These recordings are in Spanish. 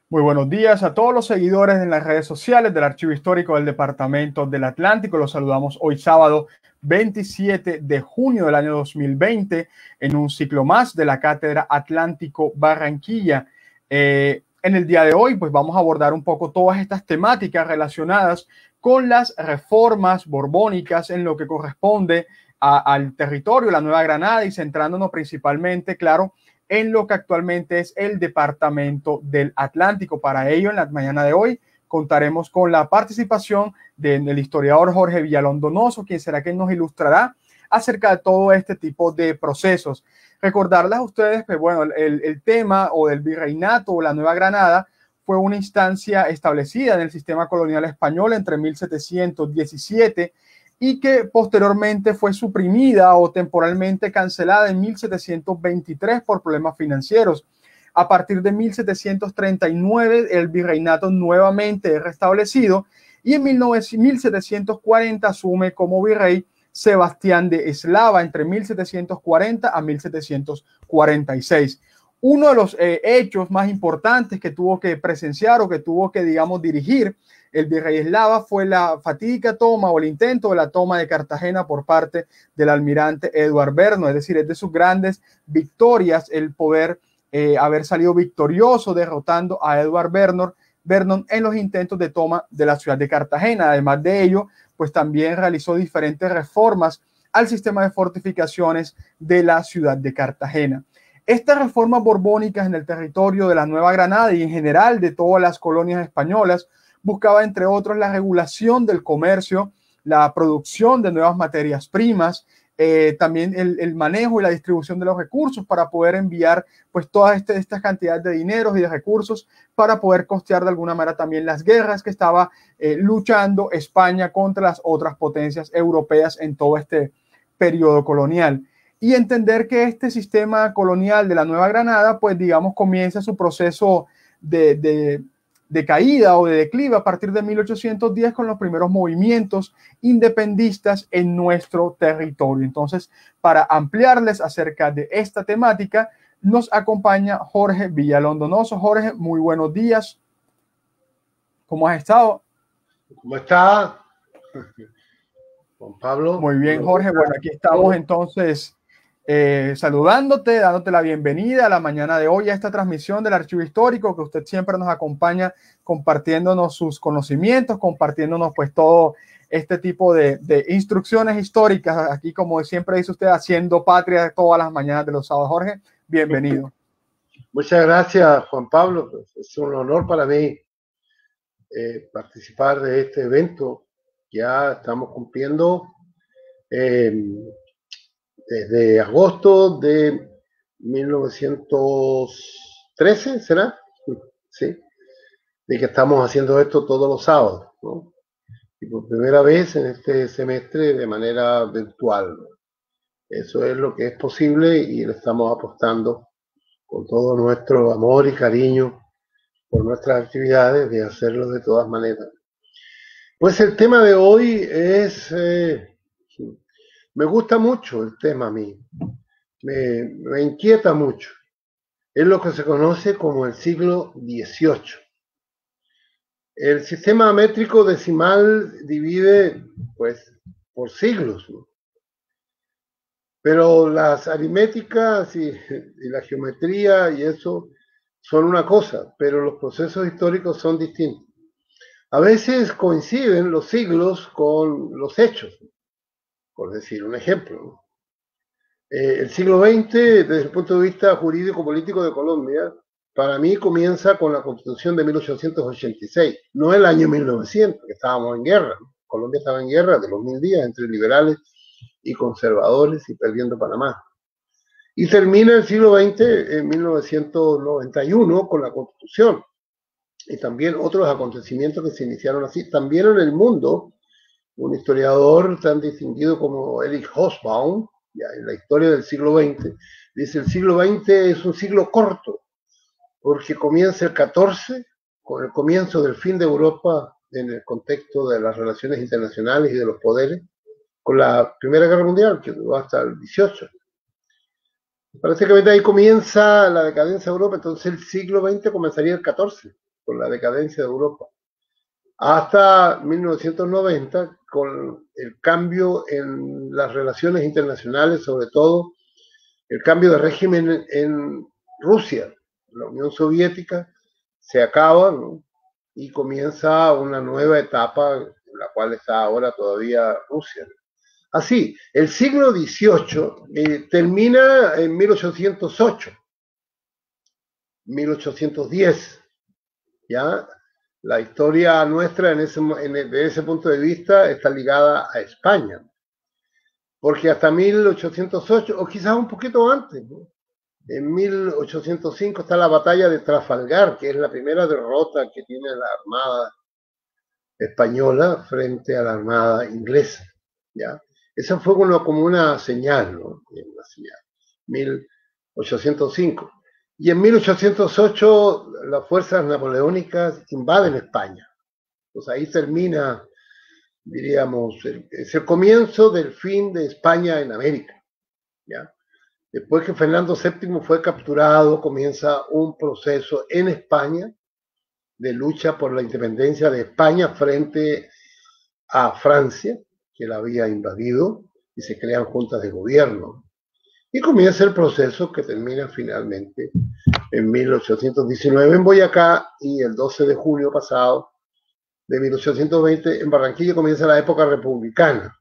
Muy buenos días a todos los seguidores en las redes sociales del Archivo Histórico del Departamento del Atlántico. Los saludamos hoy sábado 27 de junio del año 2020 en un ciclo más de la Cátedra Atlántico Barranquilla. En el día de hoy pues vamos a abordar un poco todas estas temáticas relacionadas con las reformas borbónicas en lo que corresponde al territorio, la Nueva Granada, y centrándonos principalmente, claro, en lo que actualmente es el Departamento del Atlántico. Para ello, en la mañana de hoy, contaremos con la participación del historiador Jorge Villalón Donoso, quien será quien nos ilustrará acerca de todo este tipo de procesos. Recordarles a ustedes que, bueno, el tema o del virreinato o la Nueva Granada fue una instancia establecida en el sistema colonial español entre 1717 y que posteriormente fue suprimida o temporalmente cancelada en 1723 por problemas financieros. A partir de 1739 el virreinato nuevamente es restablecido y en 1740 asume como virrey Sebastián de Eslava entre 1740 a 1746. Uno de los hechos más importantes que tuvo que presenciar o que tuvo que, digamos, dirigir el virrey Eslava fue la fatídica toma o el intento de la toma de Cartagena por parte del almirante Edward Vernon. Es decir, es de sus grandes victorias el poder haber salido victorioso derrotando a Edward Vernon en los intentos de toma de la ciudad de Cartagena. Además de ello, pues también realizó diferentes reformas al sistema de fortificaciones de la ciudad de Cartagena. Estas reformas borbónicas en el territorio de la Nueva Granada y en general de todas las colonias españolas buscaba, entre otros, la regulación del comercio, la producción de nuevas materias primas, también el manejo y la distribución de los recursos para poder enviar pues todas estas cantidades de dinero y de recursos para poder costear de alguna manera también las guerras que estaba luchando España contra las otras potencias europeas en todo este periodo colonial. Y entender que este sistema colonial de la Nueva Granada, pues digamos, comienza su proceso de caída o de declive a partir de 1810 con los primeros movimientos independistas en nuestro territorio. Entonces, para ampliarles acerca de esta temática, nos acompaña Jorge Villalón Donoso. Jorge, muy buenos días. ¿Cómo has estado? ¿Cómo está, Juan Pablo? Muy bien, Jorge. Bueno, aquí estamos entonces saludándote, dándote la bienvenida a la mañana de hoy a esta transmisión del Archivo Histórico, que usted siempre nos acompaña compartiéndonos sus conocimientos, compartiéndonos pues todo este tipo de instrucciones históricas. Aquí, como siempre dice usted, haciendo patria todas las mañanas de los sábados. Jorge, bienvenido. Muchas gracias, Juan Pablo. Pues es un honor para mí participar de este evento. Ya estamos cumpliendo desde agosto de 1913, ¿será? Sí, de que estamos haciendo esto todos los sábados, ¿no? Y por primera vez en este semestre de manera virtual. Eso es lo que es posible y le estamos apostando con todo nuestro amor y cariño por nuestras actividades, de hacerlo de todas maneras. Pues el tema de hoy es, me gusta mucho el tema a mí, me inquieta mucho. Es lo que se conoce como el siglo XVIII. El sistema métrico decimal divide, pues, por siglos, ¿no? Pero las aritméticas y la geometría y eso son una cosa, pero los procesos históricos son distintos. A veces coinciden los siglos con los hechos, por decir un ejemplo, ¿no? El siglo XX, desde el punto de vista jurídico-político de Colombia, para mí comienza con la Constitución de 1886, no el año 1900, que estábamos en guerra, ¿no? Colombia estaba en guerra de los 1000 días entre liberales y conservadores y perdiendo Panamá. Y termina el siglo XX en 1991 con la Constitución y también otros acontecimientos que se iniciaron así. También en el mundo, un historiador tan distinguido como Erich Hobsbawm, ya en la historia del siglo XX, dice: el siglo XX es un siglo corto, porque comienza el XIV, con el comienzo del fin de Europa en el contexto de las relaciones internacionales y de los poderes, con la Primera Guerra Mundial, que duró hasta el XVIII. Prácticamente ahí comienza la decadencia de Europa, entonces el siglo XX comenzaría el XIV. con la decadencia de Europa, hasta 1990, con el cambio en las relaciones internacionales, sobre todo el cambio de régimen en Rusia. La Unión Soviética se acaba, ¿no? Y comienza una nueva etapa en la cual está ahora todavía Rusia. Así, el siglo XVIII termina en 1808, 1810, ¿ya? La historia nuestra de ese punto de vista está ligada a España, porque hasta 1808, o quizás un poquito antes, ¿no? En 1805 está la batalla de Trafalgar, que es la primera derrota que tiene la Armada española frente a la Armada inglesa, ¿ya? Esa fue como una señal, ¿no? Una señal. 1805. Y en 1808 las fuerzas napoleónicas invaden España. Pues ahí termina, diríamos, es el comienzo del fin de España en América, ¿ya? Después que Fernando VII fue capturado, comienza un proceso en España de lucha por la independencia de España frente a Francia, que la había invadido, y se crean juntas de gobierno. Y comienza el proceso que termina finalmente en 1819 en Boyacá, y el 12 de julio pasado de 1820 en Barranquilla comienza la época republicana.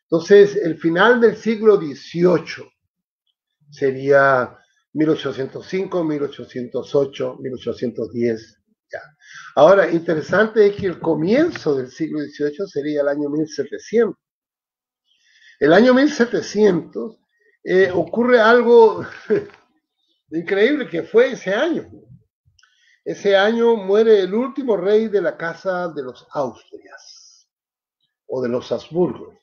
Entonces, el final del siglo XVIII sería 1805, 1808, 1810. Ya. Ahora, interesante es que el comienzo del siglo XVIII sería el año 1700. El año 1700 ocurre algo increíble, que fue ese año. Ese año muere el último rey de la casa de los Austrias, o de los Habsburgos.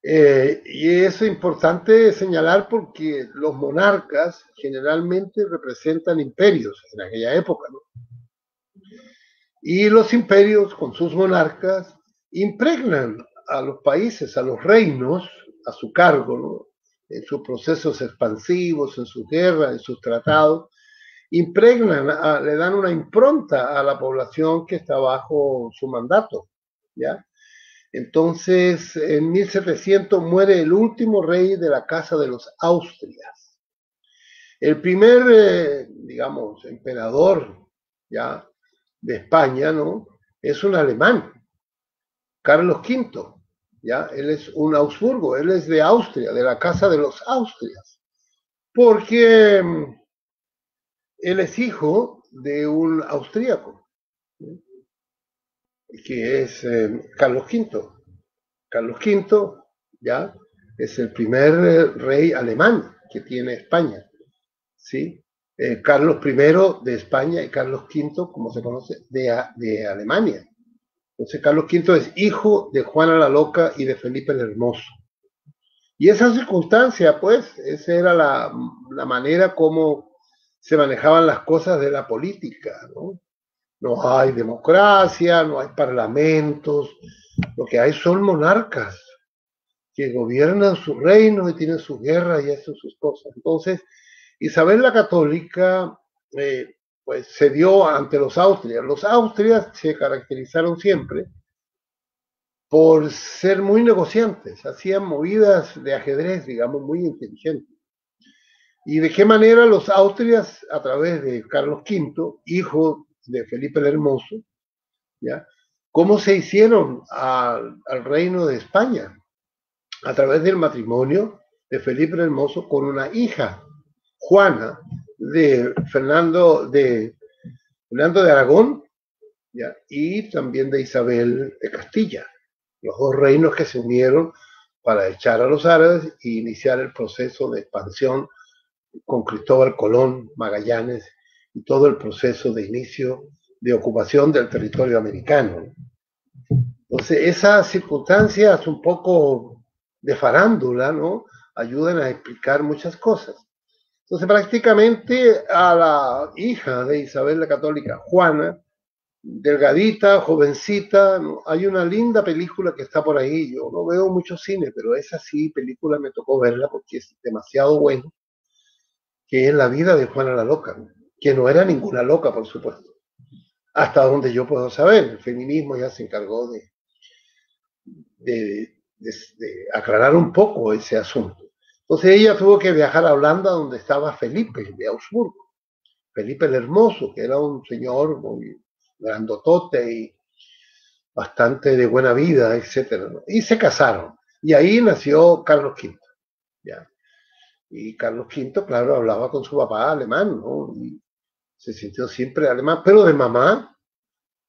Y eso es importante señalar porque los monarcas generalmente representan imperios en aquella época, ¿no? Y los imperios con sus monarcas impregnan a los países, a los reinos, a su cargo, ¿no? En sus procesos expansivos, en sus guerras, en sus tratados, impregnan, le dan una impronta a la población que está bajo su mandato, ¿ya? Entonces, en 1700 muere el último rey de la casa de los Austrias. El primer, digamos, emperador, ¿ya?, de España, ¿no?, es un alemán, Carlos V, ¿ya? Él es un Habsburgo, él es de Austria, de la casa de los Austrias, porque él es hijo de un austríaco, ¿sí?, que es Carlos V. Carlos V, ¿ya?, es el primer rey alemán que tiene España, ¿sí? Carlos I de España y Carlos V, como se conoce, de Alemania. Entonces, Carlos V es hijo de Juana la Loca y de Felipe el Hermoso. Y esa circunstancia, pues, esa era la manera como se manejaban las cosas de la política, ¿no? No hay democracia, no hay parlamentos, lo que hay son monarcas que gobiernan su reino y tienen sus guerras y hacen sus cosas. Entonces, Isabel la Católica, pues se dio ante los Austrias. Los Austrias se caracterizaron siempre por ser muy negociantes, hacían movidas de ajedrez, digamos, muy inteligentes. ¿Y de qué manera los Austrias, a través de Carlos V, hijo de Felipe el Hermoso, ¿ya?, cómo se hicieron al reino de España? A través del matrimonio de Felipe el Hermoso con una hija, Juana, de Fernando de Aragón, ¿ya?, y también de Isabel de Castilla, los dos reinos que se unieron para echar a los árabes e iniciar el proceso de expansión con Cristóbal Colón, Magallanes y todo el proceso de inicio de ocupación del territorio americano. Entonces, esas circunstancias un poco de farándula, ¿no?, ayudan a explicar muchas cosas. Entonces, prácticamente a la hija de Isabel la Católica, Juana, delgadita, jovencita, ¿no?, hay una linda película que está por ahí. Yo no veo mucho cine, pero esa sí, película me tocó verla porque es demasiado buena, que es La vida de Juana la Loca, ¿no?, que no era ninguna loca, por supuesto. hasta donde yo puedo saber. El feminismo ya se encargó de aclarar un poco ese asunto. Entonces ella tuvo que viajar a Holanda, donde estaba Felipe de Augsburgo, Felipe el Hermoso, que era un señor muy grandotote y bastante de buena vida, etcétera, ¿no? Y se casaron. Y ahí nació Carlos V. ¿Ya? Y Carlos V, claro, hablaba con su papá alemán, ¿no? Y se sintió siempre alemán, pero de mamá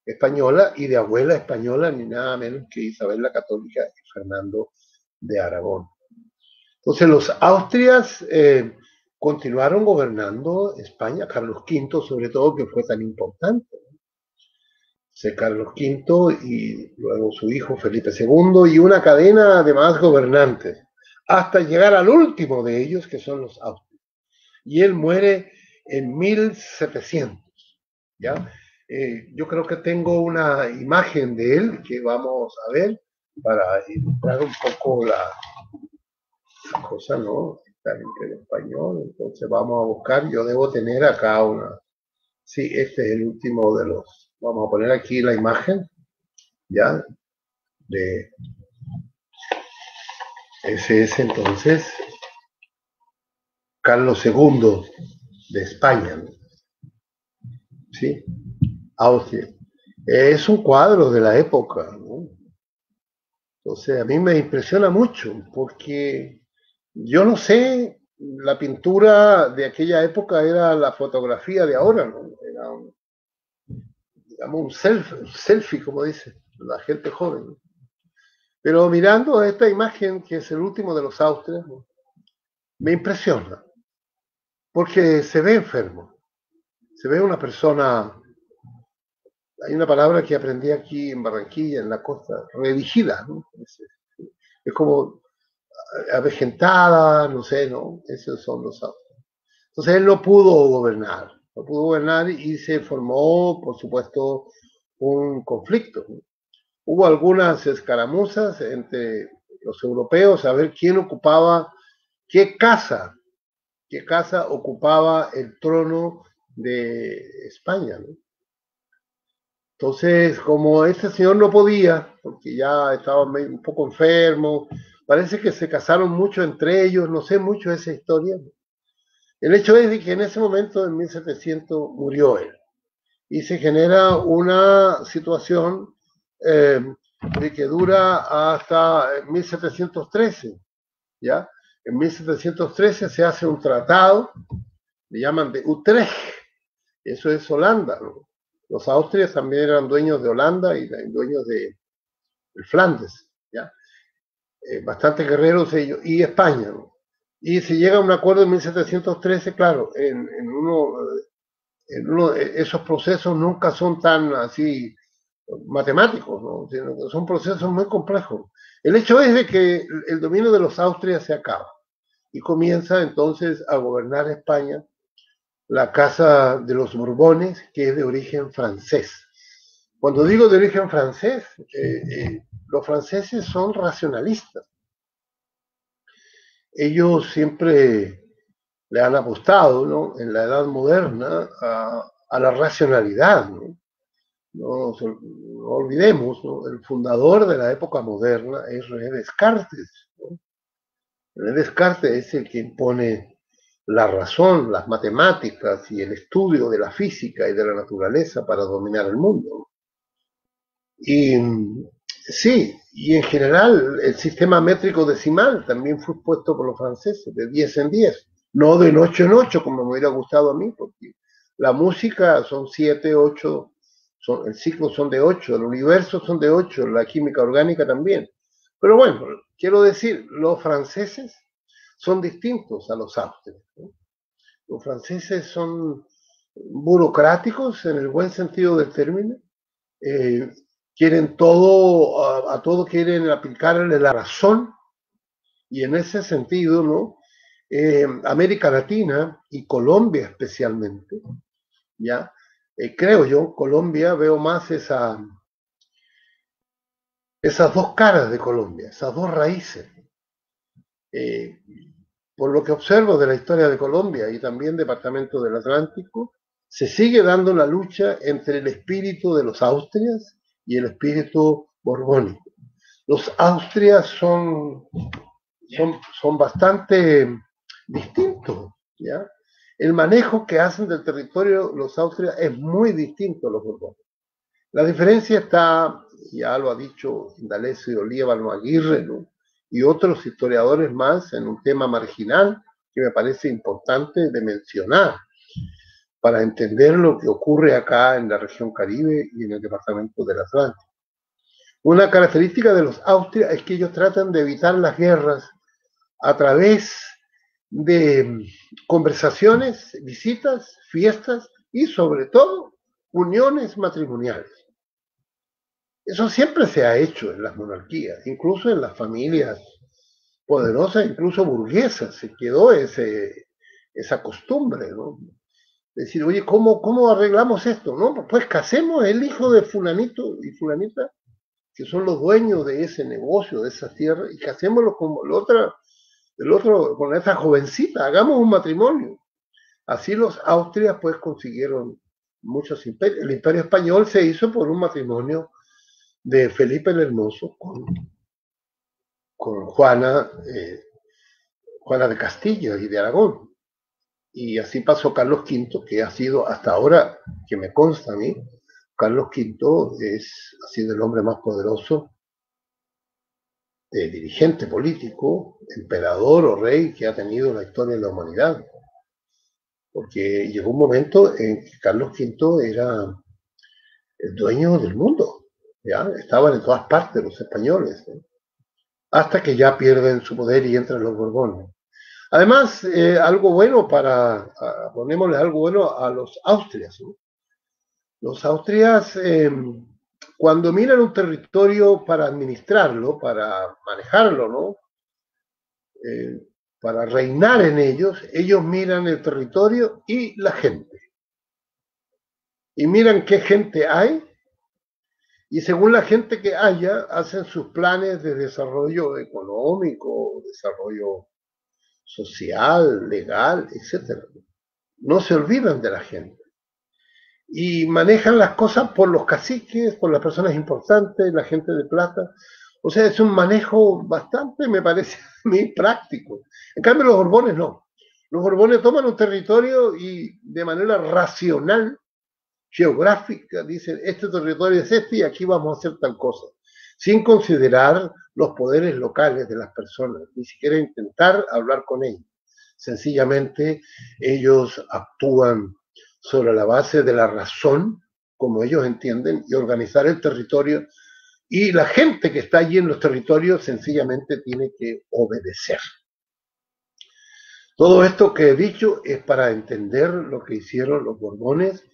española y de abuela española, ni nada menos que Isabel la Católica y Fernando de Aragón. Entonces los Austrias continuaron gobernando España, Carlos V sobre todo, que fue tan importante. Carlos V y luego su hijo Felipe II y una cadena de más gobernantes, hasta llegar al último de ellos, que son los Austrias. Y él muere en 1700, ¿ya? Yo creo que tengo una imagen de él que vamos a ver para ilustrar un poco la cosa, ¿no? Está en español, entonces vamos a buscar, yo debo tener acá una, sí, este es el último de los, vamos a poner aquí la imagen, ¿ya? De ese es entonces Carlos II de España, ¿no? ¿Sí? Austria. Es un cuadro de la época, ¿no? Entonces a mí me impresiona mucho porque yo no sé, la pintura de aquella época era la fotografía de ahora, ¿no? Era un, digamos, un selfie, como dice la gente joven, ¿no? Pero mirando esta imagen, que es el último de los Austrias, ¿no? Me impresiona, porque se ve enfermo, se ve una persona, hay una palabra que aprendí aquí en Barranquilla, en la costa, redigida, ¿no? Es como avejentada, no sé, ¿no? Esos son los Austrias. Entonces él no pudo gobernar y se formó, por supuesto, un conflicto, ¿no? Hubo algunas escaramuzas entre los europeos a ver quién ocupaba, qué casa ocupaba el trono de España, ¿no? Entonces, como este señor no podía, porque ya estaba un poco enfermo, parece que se casaron mucho entre ellos, no sé mucho de esa historia. El hecho es de que en ese momento, en 1700, murió él. Y se genera una situación de que dura hasta 1713, ¿ya? En 1713 se hace un tratado, le llaman de Utrecht, eso es Holanda, ¿no? Los austrias también eran dueños de Holanda y dueños de Flandes, ¿ya? Bastante guerreros ellos, y España, ¿no? Y se llega a un acuerdo en 1713, claro, esos procesos nunca son tan así matemáticos, ¿no? Son procesos muy complejos. El hecho es de que el dominio de los Austrias se acaba y comienza entonces a gobernar España la casa de los Borbones, que es de origen francés. Cuando digo de origen francés, los franceses son racionalistas. Ellos siempre le han apostado, ¿no? En la edad moderna a la racionalidad, ¿no? No, no olvidemos, ¿no? El fundador de la época moderna es René Descartes, ¿no? René Descartes es el que impone la razón, las matemáticas y el estudio de la física y de la naturaleza para dominar el mundo. Y sí, y en general el sistema métrico decimal también fue puesto por los franceses, de 10 en 10, no de 8 en 8 como me hubiera gustado a mí, porque la música son 7, 8, el ciclo son de 8, el universo son de 8, la química orgánica también. Pero bueno, quiero decir, los franceses son distintos a los austrias, ¿no? Los franceses son burocráticos en el buen sentido del término, eh, quieren todo, a todo quieren aplicarle la razón, y en ese sentido, ¿no? América Latina y Colombia especialmente, ¿ya? Creo yo, Colombia, veo más esas dos caras de Colombia, esas dos raíces. Por lo que observo de la historia de Colombia y también Departamento del Atlántico, se sigue dando una lucha entre el espíritu de los Austrias y el espíritu borbónico. Los Austrias son bastante distintos, ¿ya? El manejo que hacen del territorio los Austrias es muy distinto a los Borbones. La diferencia está, ya lo ha dicho Indalecio Olíbano Aguirre, ¿no? Y otros historiadores más, en un tema marginal que me parece importante de mencionar para entender lo que ocurre acá en la región Caribe y en el departamento del Atlántico. Una característica de los Austrias es que ellos tratan de evitar las guerras a través de conversaciones, visitas, fiestas y sobre todo uniones matrimoniales. Eso siempre se ha hecho en las monarquías, incluso en las familias poderosas, incluso burguesas, se quedó esa costumbre, ¿no? Decir, oye, ¿cómo arreglamos esto? ¿No? Pues casemos el hijo de fulanito y fulanita, que son los dueños de ese negocio, de esa tierra, y casémoslo con el otro, con esa jovencita, hagamos un matrimonio. Así los Austrias pues consiguieron muchos imperios. El imperio español se hizo por un matrimonio de Felipe el Hermoso con Juana de Castilla y de Aragón. Y así pasó Carlos V, que ha sido hasta ahora, que me consta a mí, Carlos V ha sido el hombre más poderoso, dirigente político, emperador o rey que ha tenido la historia de la humanidad. Porque llegó un momento en que Carlos V era el dueño del mundo, ¿ya? Estaban en todas partes los españoles, ¿no? Hasta que ya pierden su poder y entran los Borbones. Además, algo bueno ponémosle algo bueno a los Austrias, ¿no? Los Austrias, cuando miran un territorio para administrarlo, para manejarlo, ¿no? Para reinar en ellos miran el territorio y la gente. Y miran qué gente hay, y según la gente que haya, hacen sus planes de desarrollo económico, desarrollo social, legal, etc. No se olvidan de la gente. Y manejan las cosas por los caciques, por las personas importantes, la gente de plata. O sea, es un manejo bastante, me parece a mí, práctico. En cambio, los Borbones no. Los Borbones toman un territorio y de manera racional, geográfica, dicen, este territorio es este y aquí vamos a hacer tal cosa, sin considerar los poderes locales de las personas, ni siquiera intentar hablar con ellos. Sencillamente, ellos actúan sobre la base de la razón, como ellos entienden, y organizar el territorio, y la gente que está allí en los territorios sencillamente tiene que obedecer. Todo esto que he dicho es para entender lo que hicieron los Borbones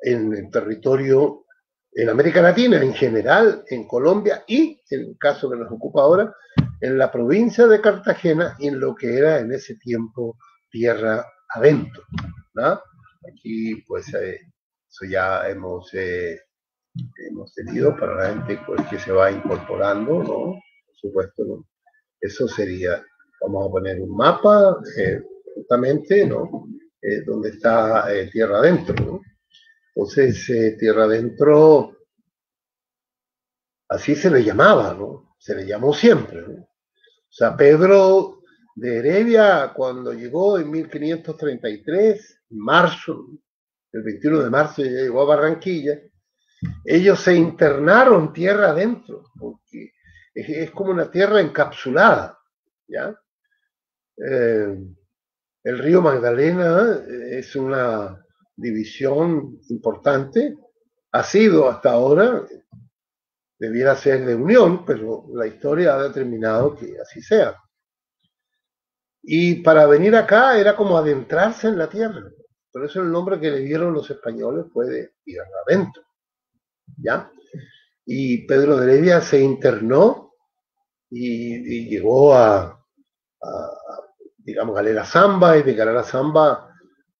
en el territorio, en América Latina en general, en Colombia y, en el caso que nos ocupa ahora, en la provincia de Cartagena y en lo que era en ese tiempo tierra adentro, ¿no? Aquí pues eso ya hemos tenido para la gente pues, que se va incorporando, ¿no? Por supuesto, ¿no? Eso sería, vamos a poner un mapa justamente, ¿no? Donde está tierra adentro, ¿no? Entonces, tierra adentro, así se le llamaba, ¿no? Se le llamó siempre, ¿no? O sea, Pedro de Heredia, cuando llegó en 1533, en marzo, el 21 de marzo llegó a Barranquilla, ellos se internaron tierra adentro, porque es como una tierra encapsulada, ¿ya? El río Magdalena es una división importante, ha sido hasta ahora, debiera ser de unión, pero la historia ha determinado que así sea. Y para venir acá era como adentrarse en la tierra, por eso el nombre que le dieron los españoles fue de tierra adentro, ¿ya? Y Pedro de Heredia se internó y llegó digamos, Galera Zamba, y de Galera Zamba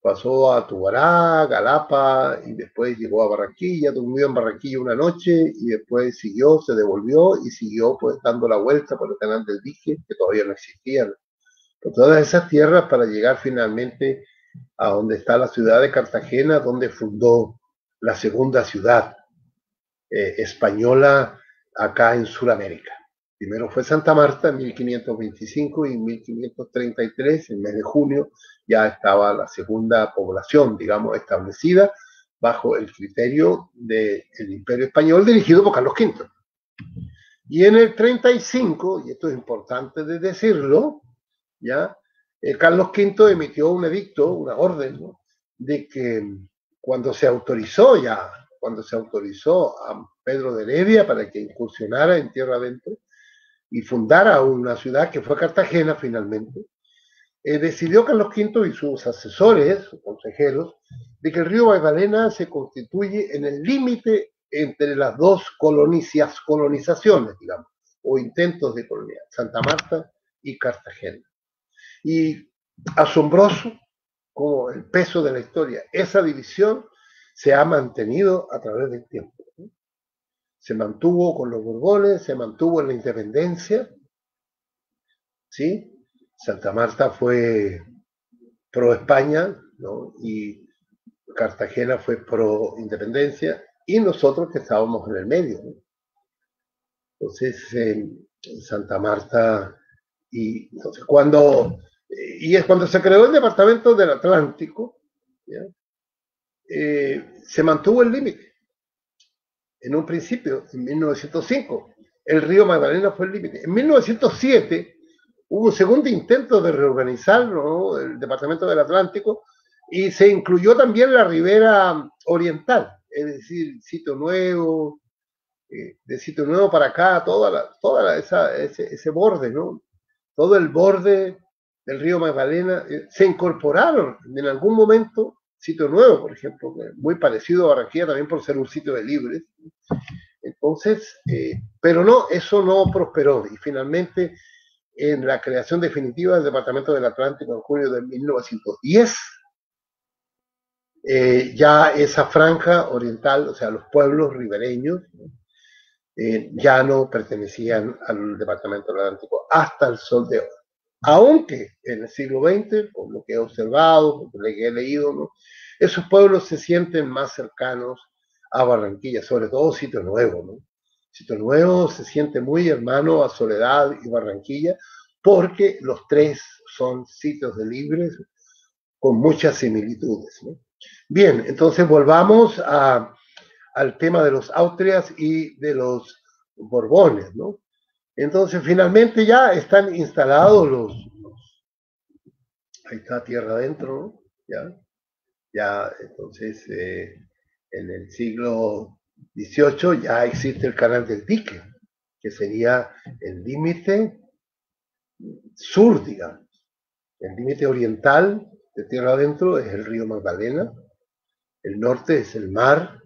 pasó a Tubará, Galapa, y después llegó a Barranquilla, durmió en Barranquilla una noche, y después siguió, se devolvió, y siguió pues dando la vuelta por el canal del Dique, que todavía no existía, por todas esas tierras para llegar finalmente a donde está la ciudad de Cartagena, donde fundó la segunda ciudad española acá en Sudamérica. Primero fue Santa Marta en 1525 y en 1533, en el mes de junio, ya estaba la segunda población, digamos, establecida bajo el criterio del Imperio Español dirigido por Carlos V. Y en el 35, y esto es importante de decirlo, ¿ya? Carlos V emitió un edicto, una orden, ¿no?, de que cuando se autorizó a Pedro de Heredia para que incursionara en tierra adentro y fundara una ciudad que fue Cartagena finalmente, decidió Carlos V y sus asesores, sus consejeros, de que el río Magdalena se constituye en el límite entre las dos colonizaciones, digamos, o intentos de colonia, Santa Marta y Cartagena. Y asombroso como el peso de la historia, esa división se ha mantenido a través del tiempo. Se mantuvo con los Borbones, se mantuvo en la independencia, ¿sí? Santa Marta fue pro España, ¿no?, y Cartagena fue pro independencia, y nosotros que estábamos en el medio, ¿no? Entonces, Santa Marta, y entonces es cuando se creó el Departamento del Atlántico, ¿ya? Se mantuvo el límite. En un principio, en 1905, el río Magdalena fue el límite. En 1907 hubo un segundo intento de reorganizar, ¿no?, el Departamento del Atlántico, y se incluyó también la ribera oriental, es decir, Sitio Nuevo, de Sitio Nuevo para acá, ese borde, ¿no?, todo el borde del río Magdalena, se incorporaron en algún momento Sitio Nuevo, por ejemplo, muy parecido a Barranquilla también por ser un sitio de libres. Entonces, pero no, eso no prosperó, y finalmente en la creación definitiva del Departamento del Atlántico en junio de 1910, ya esa franja oriental, o sea, los pueblos ribereños, ya no pertenecían al Departamento del Atlántico hasta el sol de hoy. Aunque en el siglo XX, por lo que he observado, por lo que he leído, ¿no?, esos pueblos se sienten más cercanos a Barranquilla, sobre todo Sitio Nuevo, ¿no? Sitio Nuevo se siente muy hermano a Soledad y Barranquilla, porque los tres son sitios de libres con muchas similitudes, ¿no? Bien, entonces volvamos al tema de los Austrias y de los Borbones, ¿no? Entonces finalmente ya están instalados ahí está tierra adentro, ¿no? Ya entonces en el siglo XVIII ya existe el canal del dique, que sería el límite sur, digamos. El límite oriental de tierra adentro es el río Magdalena, el norte es el mar,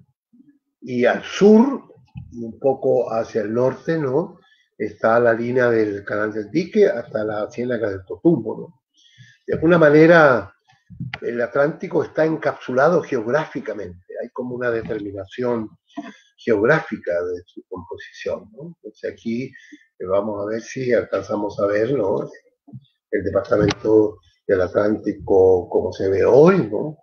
y al sur, y un poco hacia el norte, ¿no?, está la línea del canal del dique hasta la ciénaga del Totumbo, ¿no? De alguna manera, el Atlántico está encapsulado geográficamente, hay como una determinación geográfica de su composición, ¿no? Entonces aquí vamos a ver si alcanzamos a ver, ¿no?, el Departamento del Atlántico como se ve hoy, ¿no?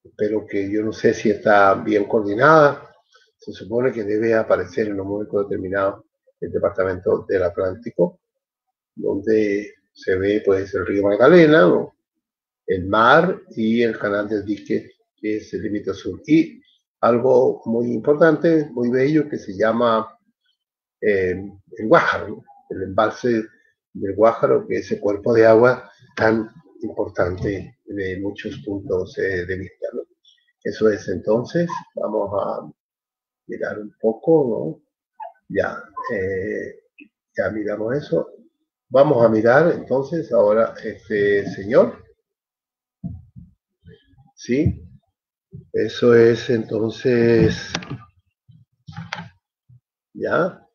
Espero que, yo no sé si está bien coordinada, se supone que debe aparecer en un momento determinado el Departamento del Atlántico, donde se ve pues el río Magdalena, ¿no?, el mar y el canal del dique, que es el límite sur. Y algo muy importante, muy bello, que se llama el Guájaro, ¿no?, el embalse del Guájaro, que es ese cuerpo de agua tan importante de muchos puntos de vista, ¿no? Eso es, entonces, vamos a mirar un poco, ¿no? Ya miramos eso. Vamos a mirar entonces ahora este señor. ¿Sí? Eso es entonces, ya.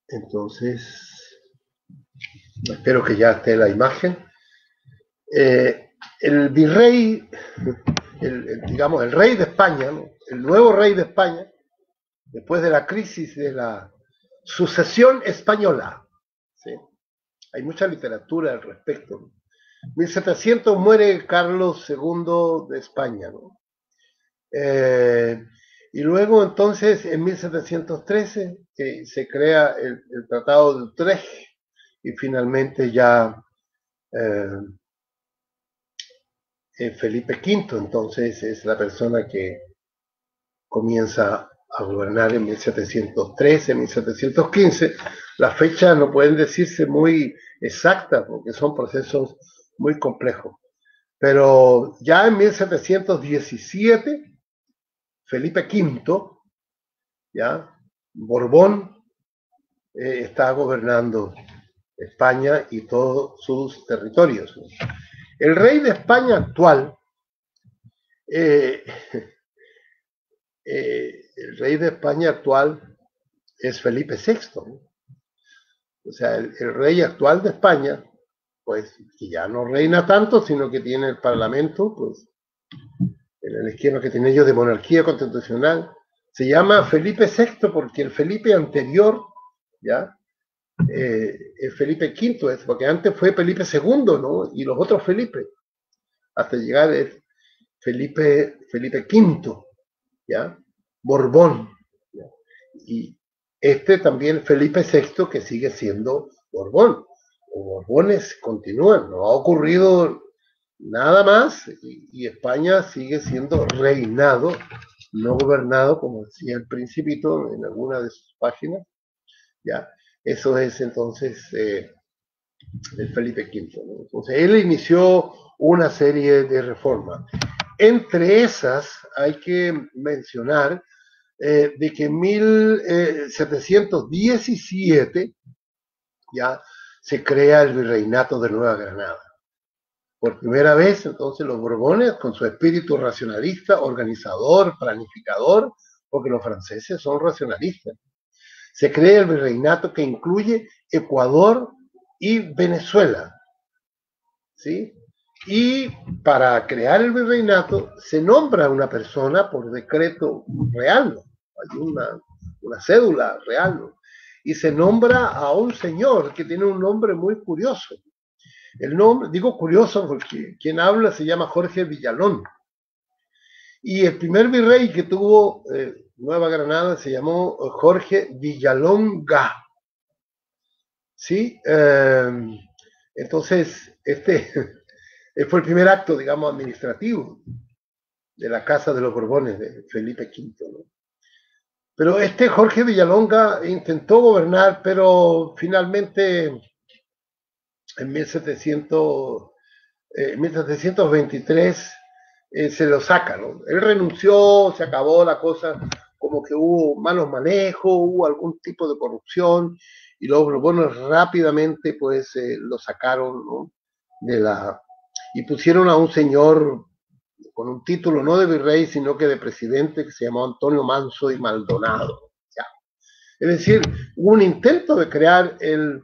Entonces, espero que ya esté la imagen. El virrey, digamos, el rey de España, ¿no?, el nuevo rey de España, después de la crisis de la sucesión española, ¿sí?, hay mucha literatura al respecto, ¿no? 1700 muere Carlos II de España, ¿no? Y luego entonces en 1713 se crea el Tratado de Utrecht y finalmente ya Felipe V entonces es la persona que comienza a gobernar en 1713, 1715. Las fechas no pueden decirse muy exactas porque son procesos muy complejos. Pero ya en 1717, Felipe V, ya, Borbón, está gobernando España y todos sus territorios. El rey de España actual, el rey de España actual es Felipe VI, ¿no? O sea, el rey actual de España, pues, que ya no reina tanto, sino que tiene el parlamento, pues, en el esquema que tienen ellos de monarquía constitucional, se llama Felipe VI porque el Felipe anterior, ¿ya? El Felipe V es, porque antes fue Felipe II, ¿no? Y los otros Felipe, hasta llegar es Felipe V, ¿ya? Borbón, ¿ya? Y este también Felipe VI que sigue siendo Borbón. Los Borbones continúan, no ha ocurrido nada más y España sigue siendo reinado, no gobernado, como decía el Principito en alguna de sus páginas, ¿ya? Eso es entonces el Felipe V, ¿no? Entonces él inició una serie de reformas. Entre esas hay que mencionar de que en 1717 ya se crea el Virreinato de Nueva Granada. Por primera vez, entonces, los Borbones, con su espíritu racionalista, organizador, planificador, porque los franceses son racionalistas, se crea el virreinato que incluye Ecuador y Venezuela, ¿sí? Y para crear el virreinato se nombra una persona por decreto real, ¿no? Hay una cédula real, ¿no? Y se nombra a un señor que tiene un nombre muy curioso. El nombre, digo curioso porque quien habla se llama Jorge Villalón. Y el primer virrey que tuvo Nueva Granada se llamó Jorge Villalonga. ¿Sí? Entonces, este fue el primer acto, digamos, administrativo de la Casa de los Borbones de Felipe V, ¿no? Pero este Jorge Villalonga intentó gobernar, pero finalmente en 1723 se lo saca, ¿no? Él renunció, se acabó la cosa, como que hubo malos manejos, hubo algún tipo de corrupción, y los Borbones rápidamente pues lo sacaron, ¿no? Y pusieron a un señor con un título no de virrey, sino que de presidente, que se llamó Antonio Manso y Maldonado, ¿ya? Es decir, hubo un intento de crear el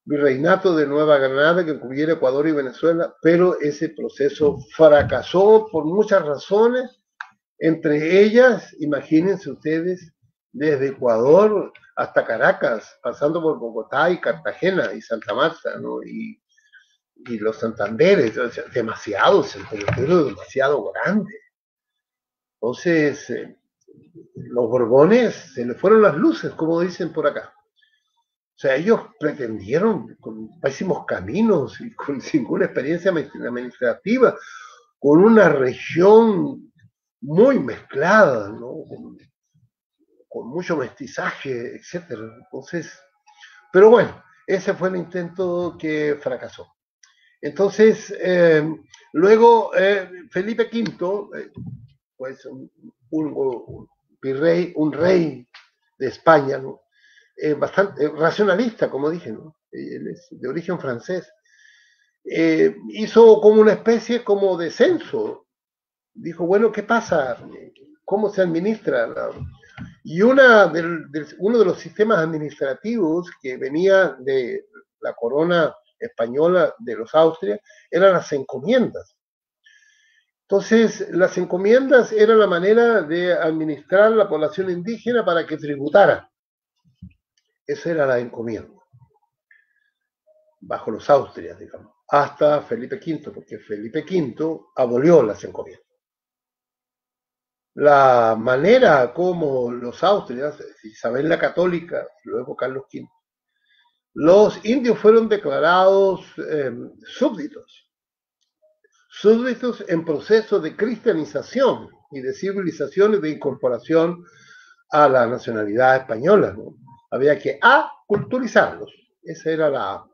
virreinato de Nueva Granada que cubriera Ecuador y Venezuela, pero ese proceso fracasó por muchas razones, entre ellas, imagínense ustedes, desde Ecuador hasta Caracas, pasando por Bogotá y Cartagena y Santa Marta, ¿no? Y los Santanderes, o sea, demasiados, el territorio demasiado grande. Entonces, los Borbones se les fueron las luces, como dicen por acá. O sea, ellos pretendieron con pésimos caminos y con ninguna experiencia administrativa, con una región muy mezclada, ¿no? Con mucho mestizaje, etcétera. Entonces, pero bueno, ese fue el intento que fracasó. Entonces, luego Felipe V, pues un virrey, un rey de España, ¿no? Bastante racionalista, como dije, ¿no? Él es de origen francés. Hizo como una especie como de censo. Dijo, bueno, ¿qué pasa? ¿Cómo se administra? Y uno de los sistemas administrativos que venía de la corona española de los Austrias eran las encomiendas. Entonces, las encomiendas eran la manera de administrar la población indígena para que tributara. Esa era la encomienda. bajo los Austrias, digamos, hasta Felipe V, porque Felipe V abolió las encomiendas. La manera como los Austrias, Isabel la Católica, luego Carlos V, los indios fueron declarados súbditos en proceso de cristianización y de civilización y de incorporación a la nacionalidad española, ¿no? Había que aculturizarlos. Esa era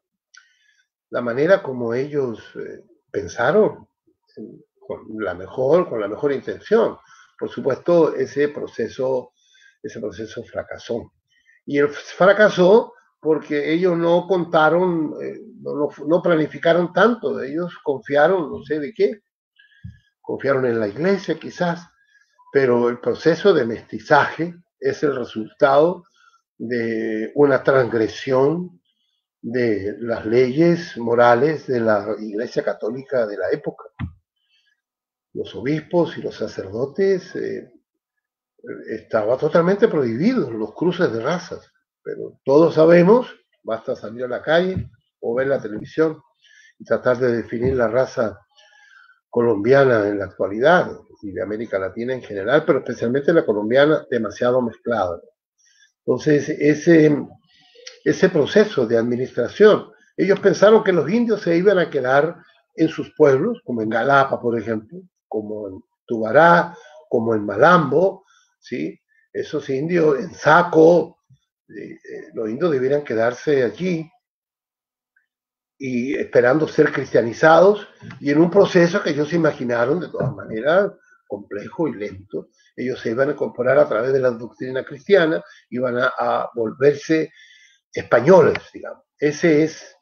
la manera como ellos pensaron, con la mejor intención. Por supuesto, ese proceso fracasó. Y fracasó porque ellos no contaron, no planificaron tanto, ellos confiaron, no sé de qué, confiaron en la iglesia quizás, pero el proceso de mestizaje es el resultado de una transgresión de las leyes morales de la Iglesia Católica de la época. Los obispos y los sacerdotes estaba totalmente prohibidos los cruces de razas, pero todos sabemos, basta salir a la calle o ver la televisión y tratar de definir la raza colombiana en la actualidad y de América Latina en general, pero especialmente la colombiana demasiado mezclada. Entonces, ese proceso de administración, ellos pensaron que los indios se iban a quedar en sus pueblos, como en Galapa, por ejemplo, como en Tubará, como en Malambo, ¿sí? Esos indios en Saco, los indios debieran quedarse allí y esperando ser cristianizados y en un proceso que ellos imaginaron de todas maneras complejo y lento. Ellos se iban a incorporar a través de la doctrina cristiana, iban a volverse españoles, digamos. Esa es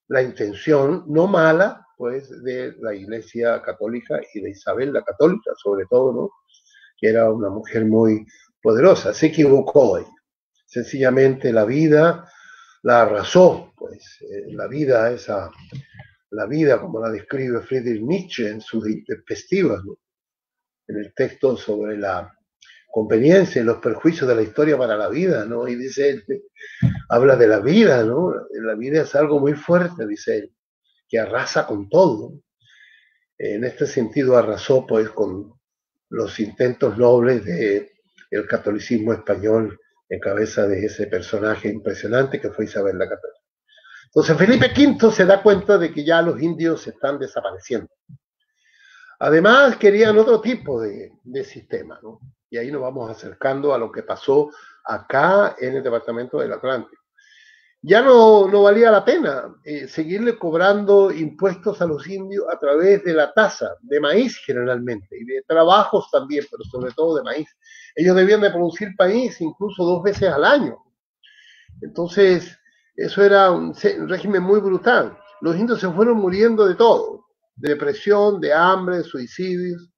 la intención, no mala, pues, de la Iglesia Católica y de Isabel la Católica, sobre todo, ¿no? Que era una mujer muy poderosa. Se equivocó ella. Sencillamente la vida la arrasó, pues, la vida como la describe Friedrich Nietzsche en sus perspectivas, ¿no? En el texto sobre la conveniencia y los perjuicios de la historia para la vida, ¿no? Y dice él, habla de la vida, ¿no? La vida es algo muy fuerte, dice él, que arrasa con todo. En este sentido arrasó, pues, con los intentos nobles del catolicismo español en cabeza de ese personaje impresionante que fue Isabel la Católica. Entonces Felipe V se da cuenta de que ya los indios están desapareciendo. Además querían otro tipo de sistema, ¿no? Y ahí nos vamos acercando a lo que pasó acá en el departamento del Atlántico. Ya no valía la pena seguirle cobrando impuestos a los indios a través de la tasa de maíz generalmente, y de trabajos también, pero sobre todo de maíz. Ellos debían de producir maíz incluso 2 veces al año. Entonces, eso era un régimen muy brutal. Los indios se fueron muriendo de todo, de depresión, de hambre, de suicidios,